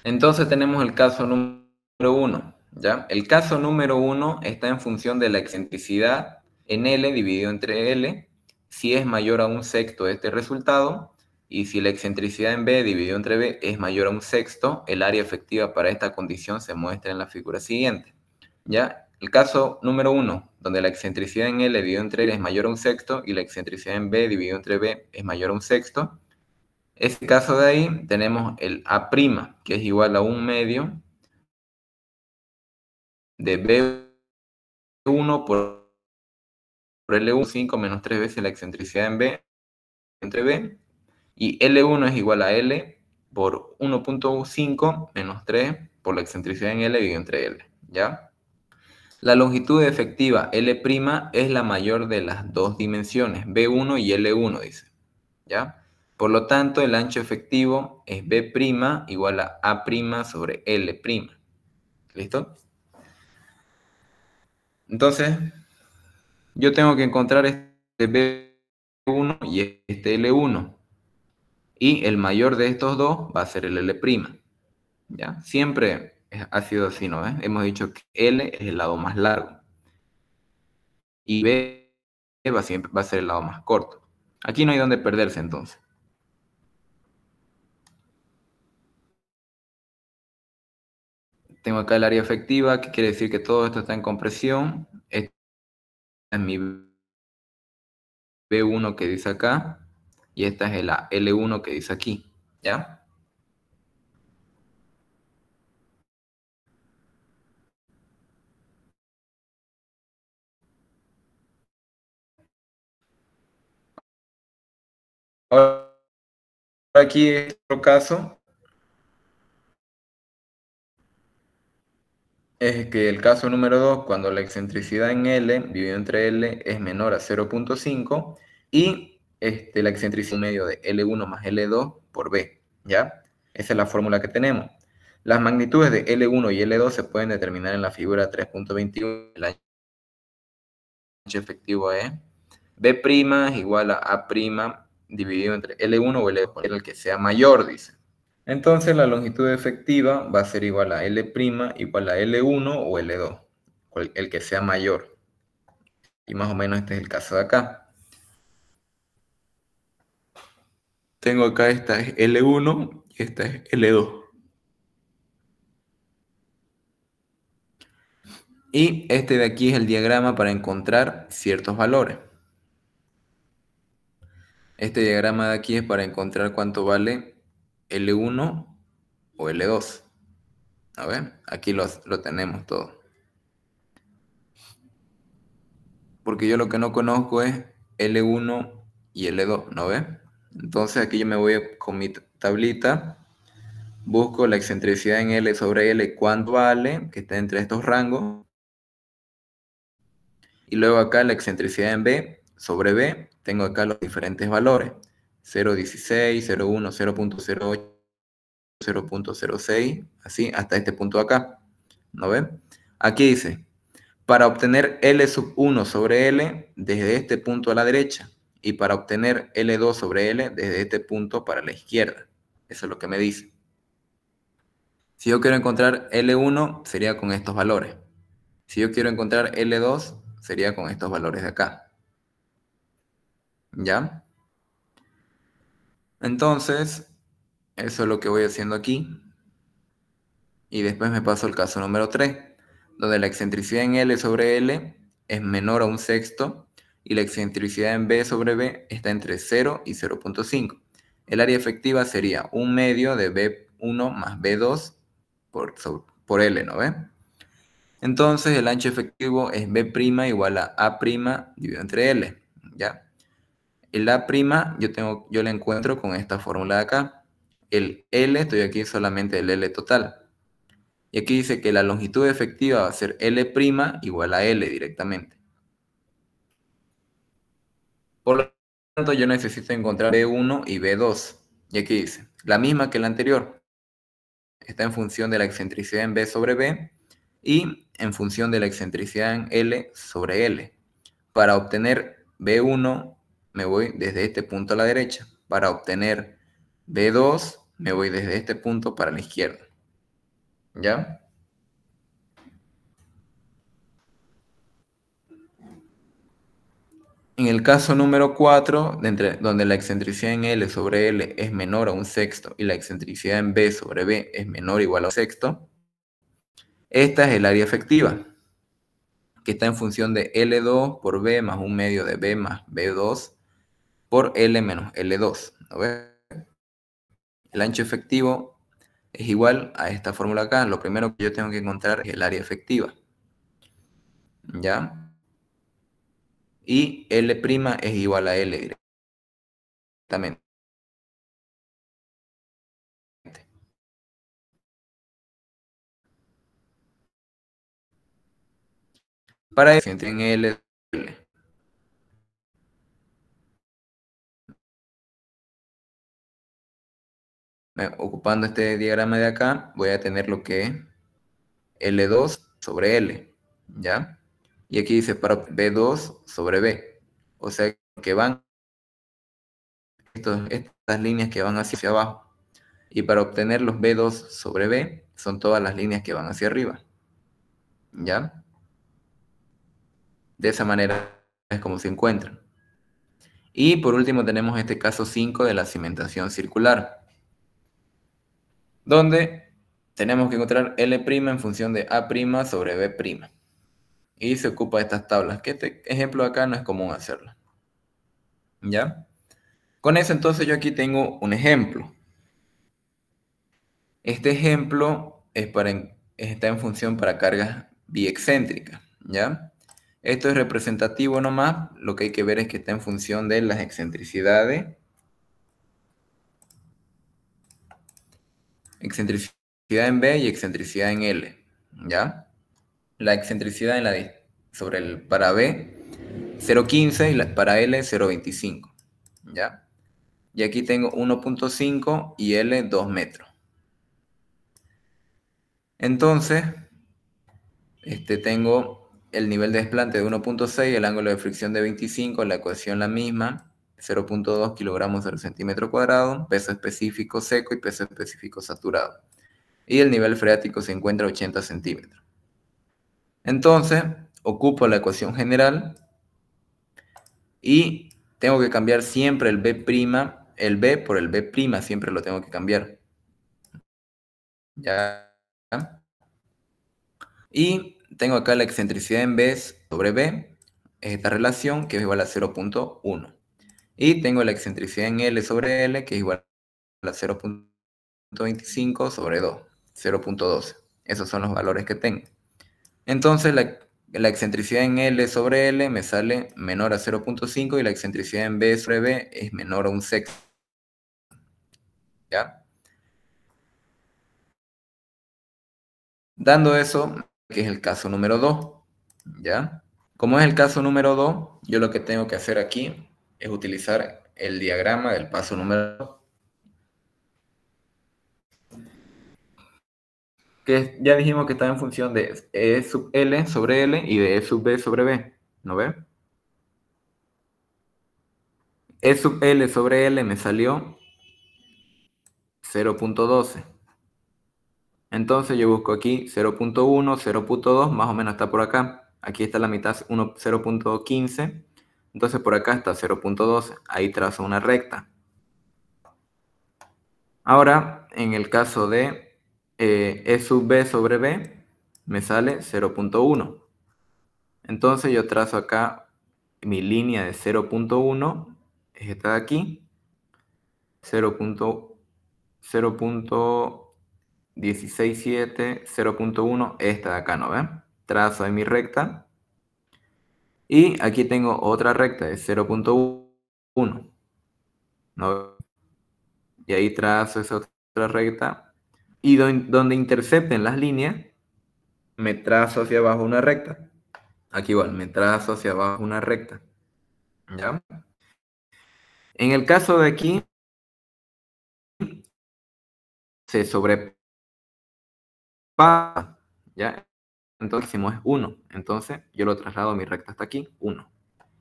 Entonces tenemos el caso número 1. ¿Ya? El caso número 1 está en función de la excentricidad en L dividido entre L, si es mayor a un sexto de este resultado, y si la excentricidad en B dividido entre B es mayor a un sexto, el área efectiva para esta condición se muestra en la figura siguiente. ¿Ya? El caso número 1, donde la excentricidad en L dividido entre L es mayor a un sexto y la excentricidad en B dividido entre B es mayor a un sexto. Este caso de ahí tenemos el A', que es igual a 1/2 de B1 por L1, 5 menos 3 veces la excentricidad en B entre B, y L1 es igual a L por 1.5 menos 3 por la excentricidad en L dividido entre L, ¿ya? La longitud efectiva L' es la mayor de las dos dimensiones, B1 y L1, dice, ¿ya? Por lo tanto, el ancho efectivo es B' igual a A' sobre L'. ¿Listo? Entonces, yo tengo que encontrar este B1 y este L1. Y el mayor de estos dos va a ser el L'. ¿Ya? Siempre ha sido así, ¿no? Hemos dicho que L es el lado más largo. Y B siempre va a ser el lado más corto. Aquí no hay donde perderse, entonces. Tengo acá el área efectiva, que quiere decir que todo esto está en compresión. Este es mi B1 que dice acá. Y esta es la L1 que dice aquí. ¿Ya? Ahora aquí en otro caso es que el caso número 2, cuando la excentricidad en L dividido entre L es menor a 0.5 y la excentricidad medio de L1 más L2 por B, ¿ya? Esa es la fórmula que tenemos. Las magnitudes de L1 y L2 se pueden determinar en la figura 3.21. El ancho efectivo es B' es igual a A' dividido entre L1 o L2, el que sea mayor, dice. Entonces la longitud efectiva va a ser igual a L' igual a L1 o L2, el que sea mayor. Y más o menos este es el caso de acá. Tengo acá, esta es L1 y esta es L2. Y este de aquí es el diagrama para encontrar ciertos valores. Este diagrama de aquí es para encontrar cuánto vale L1 o L2. A ver, aquí lo tenemos todo. Porque yo lo que no conozco es L1 y L2, ¿no ves? Entonces aquí yo me voy con mi tablita, busco la excentricidad en L sobre L, cuánto vale, que está entre estos rangos, y luego acá la excentricidad en B sobre B, tengo acá los diferentes valores, 0.16, 0.1, 0.08, 0.06, así hasta este punto acá, ¿no ven? Aquí dice, para obtener L sub 1 sobre L desde este punto a la derecha y para obtener L2 sobre L desde este punto para la izquierda. Eso es lo que me dice. Si yo quiero encontrar L1 sería con estos valores. Si yo quiero encontrar L2 sería con estos valores de acá. ¿Ya? Entonces, eso es lo que voy haciendo aquí. Y después me paso al caso número 3, donde la excentricidad en L sobre L es menor a un sexto y la excentricidad en B sobre B está entre 0 y 0.5. El área efectiva sería 1/2 de B1 más B2 por L, ¿no ve? Entonces el ancho efectivo es B' igual a A' dividido entre L, ¿ya? El A' yo lo encuentro con esta fórmula de acá. El L, estoy aquí solamente el L total. Y aquí dice que la longitud efectiva va a ser L' igual a L directamente. Por lo tanto, yo necesito encontrar B1 y B2. Y aquí dice, la misma que la anterior. Está en función de la excentricidad en B sobre B y en función de la excentricidad en L sobre L. Para obtener B1 me voy desde este punto a la derecha. Para obtener B2, me voy desde este punto para la izquierda. ¿Ya? En el caso número 4, donde la excentricidad en L sobre L es menor a un sexto y la excentricidad en B sobre B es menor o igual a un sexto, esta es el área efectiva, que está en función de L2 por B más un medio de B más B2 por L menos L2. ¿No ves? El ancho efectivo es igual a esta fórmula acá. Lo primero que yo tengo que encontrar es el área efectiva. ¿Ya? Y L' es igual a L directamente. Para eso, en L, ocupando este diagrama de acá, voy a tener lo que es L2 sobre L, ¿ya? Y aquí dice para B2 sobre B. O sea que van estas líneas que van hacia abajo. Y para obtener los B2 sobre B, son todas las líneas que van hacia arriba, ¿ya? De esa manera es como se encuentran. Y por último tenemos este caso 5 de la cimentación circular, donde tenemos que encontrar L' en función de A' sobre B'. Y se ocupa de estas tablas, que este ejemplo acá no es común hacerlo. ¿Ya? Con eso entonces yo aquí tengo un ejemplo. Este ejemplo está en función para cargas biexcéntricas, ¿ya? Esto es representativo nomás, lo que hay que ver es que está en función de las excentricidades. Excentricidad en B y excentricidad en L, ¿ya? La excentricidad para B, 0,15 y para L, 0,25, ¿ya? Y aquí tengo 1,5 y L, 2 metros. Entonces, tengo el nivel de desplante de 1,6, el ángulo de fricción de 25, la ecuación la misma, 0,2 kilogramos por centímetro cuadrado, peso específico seco y peso específico saturado. Y el nivel freático se encuentra a 80 centímetros. Entonces, ocupo la ecuación general y tengo que cambiar siempre el B por el B', siempre lo tengo que cambiar. ¿Ya? Y tengo acá la excentricidad en B sobre B, es esta relación que es igual a 0,1. Y tengo la excentricidad en L sobre L, que es igual a 0,25 sobre 2, 0,12. Esos son los valores que tengo. Entonces la excentricidad en L sobre L me sale menor a 0,5 y la excentricidad en B sobre B es menor a un sexto. ¿Ya? Dando eso, que es el caso número 2. ¿Ya? Como es el caso número 2, yo lo que tengo que hacer aquí es utilizar el diagrama del paso número 2. Que ya dijimos que está en función de E sub L sobre L y de E sub B sobre B. ¿No ve? E sub L sobre L me salió 0,12. Entonces yo busco aquí 0,1, 0,2, más o menos está por acá. Aquí está la mitad, 0,15. Entonces por acá está 0,12. Ahí trazo una recta. Ahora, en el caso de E sub B sobre B, me sale 0,1. Entonces yo trazo acá mi línea de 0,1, es esta de aquí, 0,167, 0,1, esta de acá, ¿no ven? Trazo ahí mi recta. Y aquí tengo otra recta de 0,1. ¿No? Y ahí trazo esa otra recta. Y donde intercepten las líneas, me trazo hacia abajo una recta. Aquí igual, me trazo hacia abajo una recta. ¿Ya? En el caso de aquí, se sobrepasa. ¿Ya? Entonces, es 1. Entonces, yo lo traslado a mi recta hasta aquí, 1.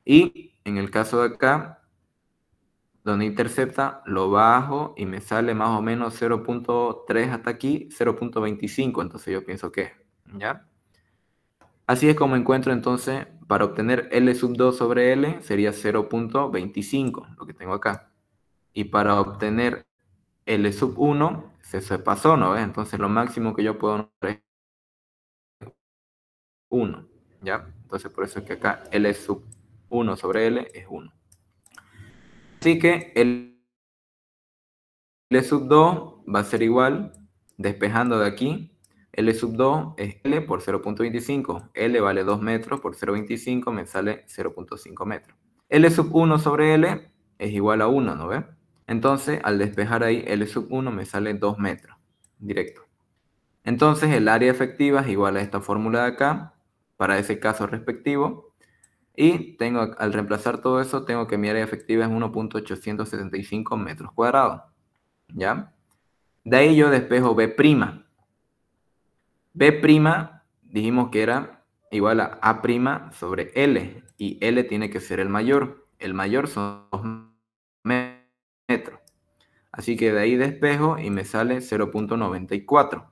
Y en el caso de acá, donde intercepta, lo bajo y me sale más o menos 0.3 hasta aquí, 0.25. Entonces yo pienso que, ¿ya? Así es como encuentro entonces, para obtener L sub 2 sobre L sería 0.25, lo que tengo acá. Y para obtener L sub 1, se pasó, ¿no ves? Entonces lo máximo que yo puedo nombrar es 1, ¿ya? Entonces por eso es que acá L sub 1 sobre L es 1. Así que L sub 2 va a ser igual, despejando de aquí, L sub 2 es L por 0.25. L vale 2 metros por 0.25, me sale 0.5 metros. L sub 1 sobre L es igual a 1, ¿no ves? Entonces, al despejar ahí, L sub 1 me sale 2 metros, directo. Entonces, el área efectiva es igual a esta fórmula de acá, para ese caso respectivo. Y tengo, al reemplazar todo eso, tengo que mi área efectiva es 1.875 metros cuadrados. ¿Ya? De ahí yo despejo B'. B' dijimos que era igual a A' sobre L. Y L tiene que ser el mayor. El mayor son 2 metros. Así que de ahí despejo y me sale 0.94.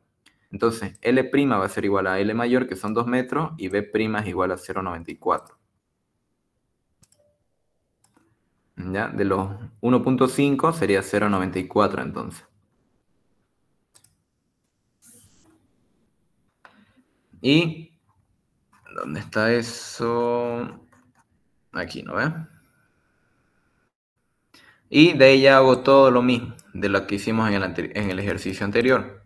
Entonces, L' va a ser igual a L mayor, que son 2 metros, y B' es igual a 0.94. ¿Ya? De los 1.5 sería 0.94 entonces. Y, ¿dónde está eso? Aquí, ¿no ves? Y de ahí ya hago todo lo mismo de lo que hicimos en el ejercicio anterior.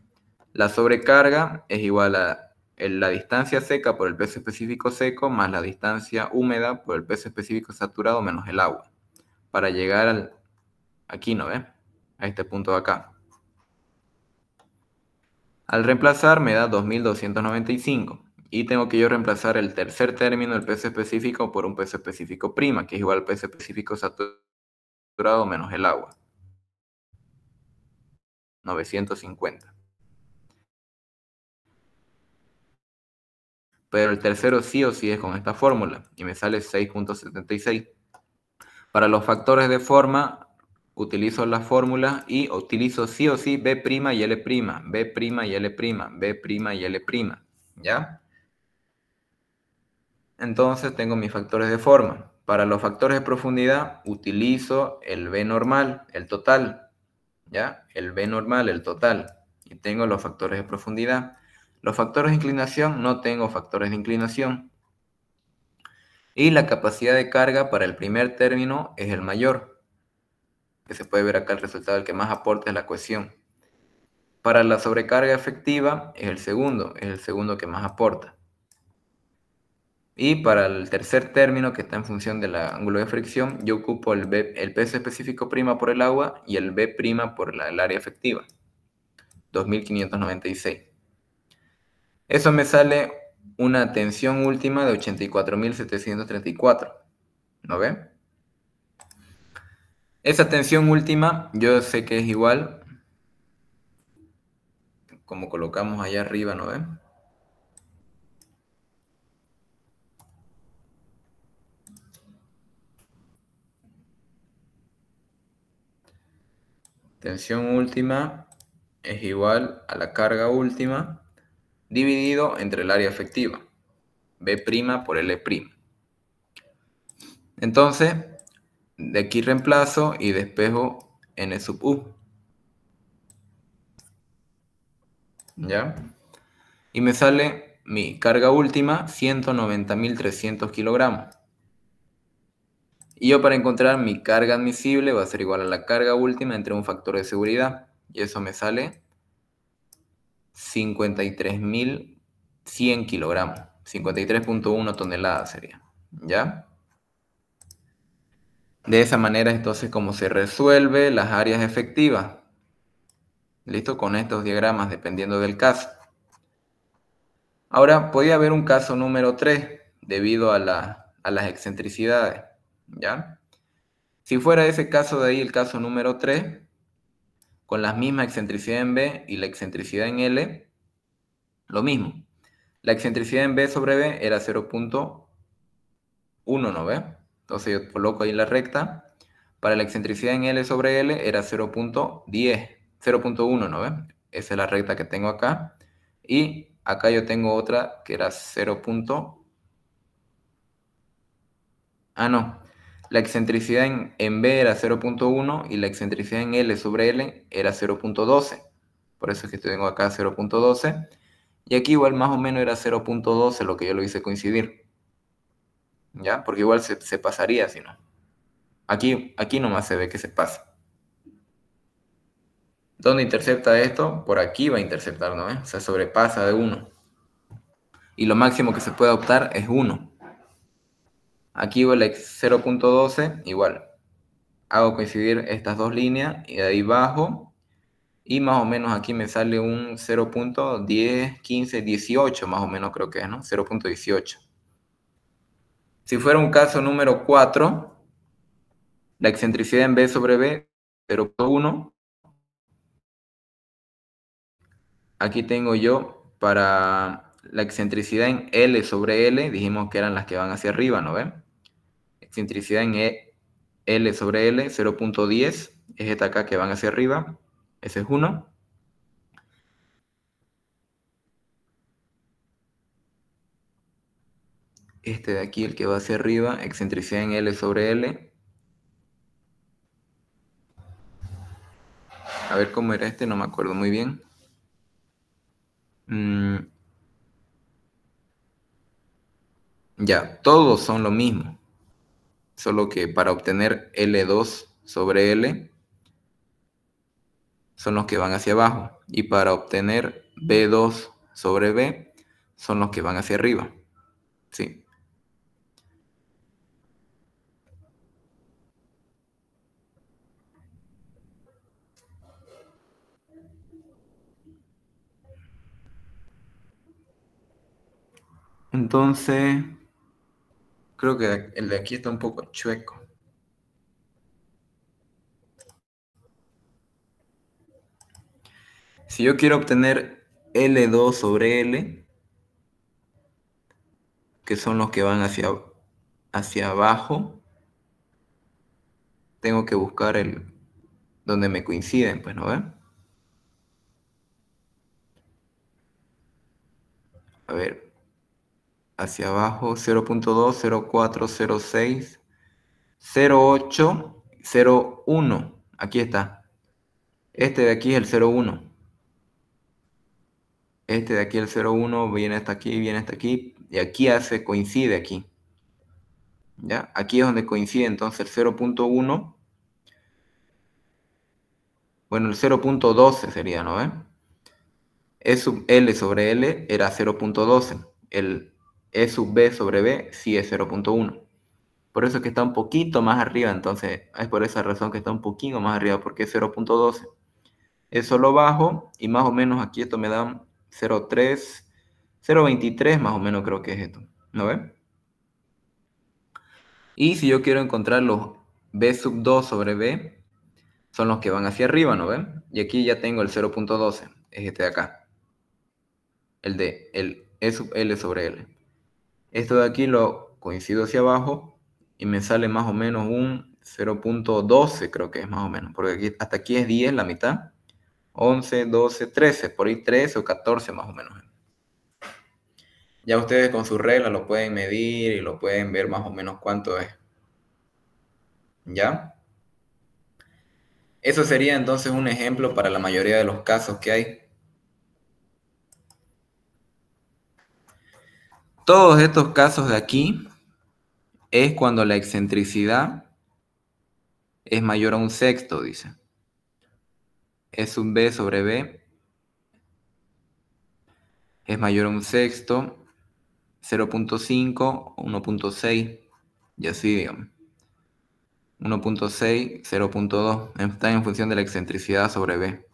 La sobrecarga es igual a la distancia seca por el peso específico seco más la distancia húmeda por el peso específico saturado menos el agua. Para llegar aquí, ¿no ves? A este punto de acá. Al reemplazar me da 2295. Y tengo que yo reemplazar el tercer término, el peso específico, por un peso específico prima, que es igual al peso específico saturado menos el agua. 950. Pero el tercero sí o sí es con esta fórmula, y me sale 6.76. Para los factores de forma, utilizo la fórmula y utilizo sí o sí B' y L', B' y L', B' y L', ¿ya? Entonces tengo mis factores de forma. Para los factores de profundidad, utilizo el B normal, el total, ¿ya? El B normal, el total. Y tengo los factores de profundidad. Los factores de inclinación, no tengo factores de inclinación. Y la capacidad de carga para el primer término es el mayor, que se puede ver acá el resultado, el que más aporta es la cohesión. Para la sobrecarga efectiva es el segundo que más aporta. Y para el tercer término, que está en función del ángulo de fricción, yo ocupo el peso específico prima por el agua y el B' por el área efectiva, 2596. Eso me sale una tensión última de 84.734, ¿no ven? Esa tensión última yo sé que es igual, como colocamos allá arriba, ¿no ven? Tensión última es igual a la carga última dividido entre el área efectiva, B' por L'. Entonces, de aquí reemplazo y despejo N sub U. ¿Ya? Y me sale mi carga última, 190.300 kilogramos. Y yo, para encontrar mi carga admisible, va a ser igual a la carga última entre un factor de seguridad. Y eso me sale 53.100 kilogramos. 53.1 toneladas sería. ¿Ya? De esa manera, entonces, como se resuelve las áreas efectivas. ¿Listo? Con estos diagramas, dependiendo del caso. Ahora, podía haber un caso número 3, debido a las excentricidades. ¿Ya? Si fuera ese caso de ahí, el caso número 3, con la misma excentricidad en B y la excentricidad en L, lo mismo. La excentricidad en B sobre B era 0.1, ¿no ve? Entonces yo coloco ahí la recta. para la excentricidad en L sobre L era 0.10, 0.1, ¿no ven? Esa es la recta que tengo acá. Y acá yo tengo otra que era 0. Ah, no. La excentricidad en B era 0.1 y la excentricidad en L sobre L era 0.12. Por eso es que tengo acá 0.12. Y aquí igual más o menos era 0.12 lo que yo lo hice coincidir. ¿Ya? Porque igual se pasaría si no. Aquí nomás se ve que se pasa. ¿Dónde intercepta esto? Por aquí va a interceptar, ¿no? O sea, sobrepasa de 1. Y lo máximo que se puede optar es 1. Aquí va el 0.12, igual. Hago coincidir estas dos líneas y de ahí bajo. Y más o menos aquí me sale un 0.10, 15, 18, más o menos creo que es, ¿no? 0.18. Si fuera un caso número 4, la excentricidad en B sobre B, 0.1. Aquí tengo yo para la excentricidad en L sobre L, dijimos que eran las que van hacia arriba, ¿no ven? Excentricidad en L sobre L, 0.10, es esta acá que van hacia arriba, ese es 1. Este de aquí, el que va hacia arriba, excentricidad en L sobre L. A ver cómo era este, no me acuerdo muy bien. Ya, todos son lo mismo. Solo que para obtener L2 sobre L son los que van hacia abajo. Y para obtener B2 sobre B son los que van hacia arriba. Sí. Entonces, creo que el de aquí está un poco chueco. Si yo quiero obtener L2 sobre L, que son los que van hacia abajo, tengo que buscar donde me coinciden, pues, ¿no ven? A ver, hacia abajo, 0.2, 0.4, 0.6, 0.8, 0.1. Aquí está. Este de aquí es el 0.1. Este de aquí el 0.1 viene hasta aquí, viene hasta aquí, y aquí coincide aquí. ¿Ya? Aquí es donde coincide entonces el 0.1. Bueno, el 0.12 sería, ¿no ven? E sub L sobre L era 0.12. El E sub B sobre B sí es 0.1. Por eso es que está un poquito más arriba, entonces es por esa razón que está un poquito más arriba, porque es 0.12. Eso lo bajo y más o menos aquí esto me da 0.3, 0.23 más o menos creo que es esto, ¿no ven? Y si yo quiero encontrar los B sub 2 sobre B, son los que van hacia arriba, ¿no ven? Y aquí ya tengo el 0.12, es este de acá, el de el E sub L sobre L. Esto de aquí lo coincido hacia abajo y me sale más o menos un 0.12, creo que es más o menos, porque aquí, hasta aquí es 10, la mitad, 11, 12, 13, por ahí 13 o 14 más o menos. Ya ustedes con su regla lo pueden medir y lo pueden ver más o menos cuánto es. ¿Ya? Eso sería entonces un ejemplo para la mayoría de los casos que hay. Todos estos casos de aquí es cuando la excentricidad es mayor a un sexto, dice. Es un B sobre B es mayor a un sexto, 0.5, 1.6 y así, digamos. 1.6, 0.2, está en función de la excentricidad sobre B.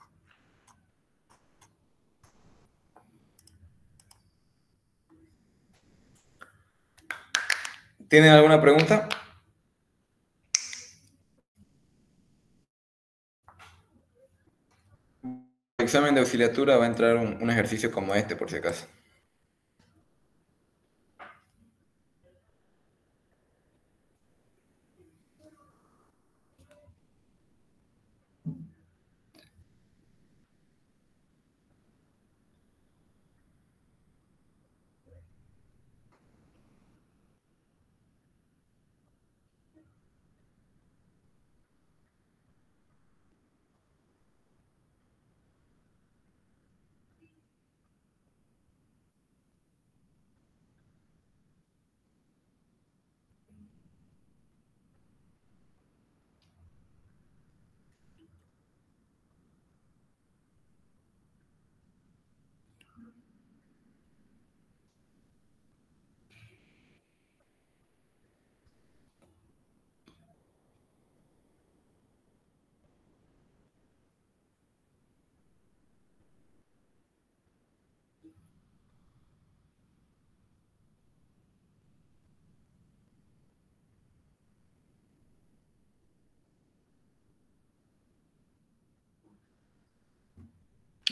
¿Tienen alguna pregunta? El examen de auxiliatura va a entrar un ejercicio como este, por si acaso.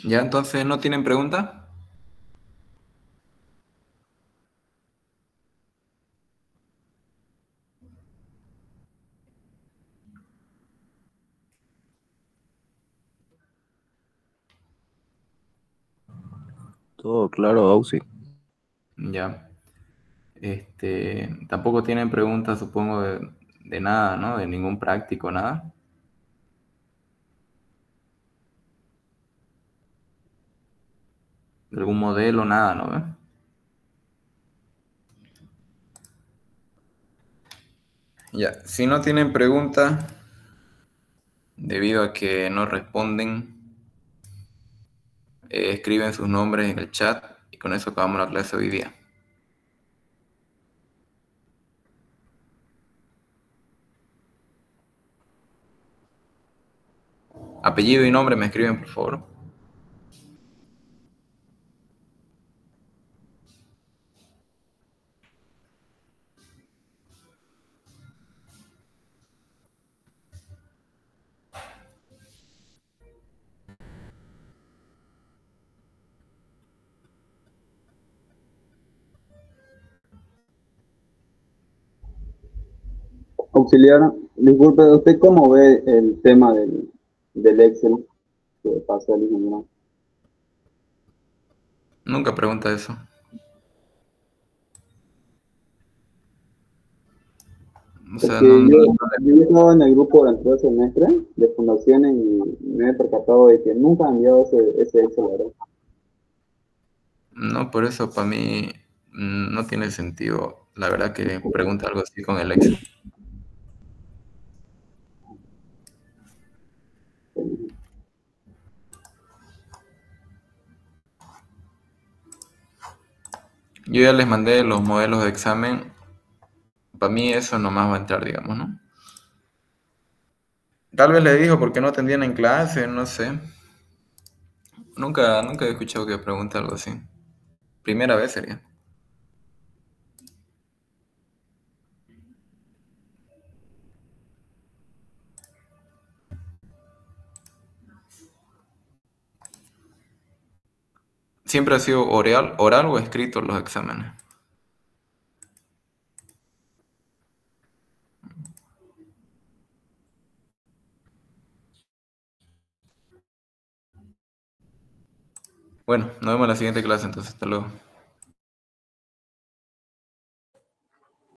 Ya, entonces, ¿no tienen pregunta? Todo claro, Auxi. Ya. Tampoco tienen preguntas, supongo, de nada, ¿no? De ningún práctico, nada. De algún modelo, nada, ¿no? ¿Ve? Ya, si no tienen preguntas, debido a que no responden, escriben sus nombres en el chat y con eso acabamos la clase hoy día. Apellido y nombre me escriben, por favor. Auxiliar, disculpe, ¿usted cómo ve el tema del Excel que pasa el ingeniero? Nunca pregunta eso. O Es sea, no, que yo estaba en el grupo del anterior semestre de fundaciones y me he percatado de que nunca han enviado ese Excel, ¿verdad? no, por eso para mí no tiene sentido. La verdad que pregunta algo así con el Excel. Yo ya les mandé los modelos de examen. Para mí eso nomás va a entrar, digamos, ¿no? Tal vez le dijo porque no atendían en clase, no sé. Nunca he escuchado que pregunte algo así. Primera vez sería. Siempre ha sido oral o escrito los exámenes. Bueno, nos vemos en la siguiente clase, entonces hasta luego.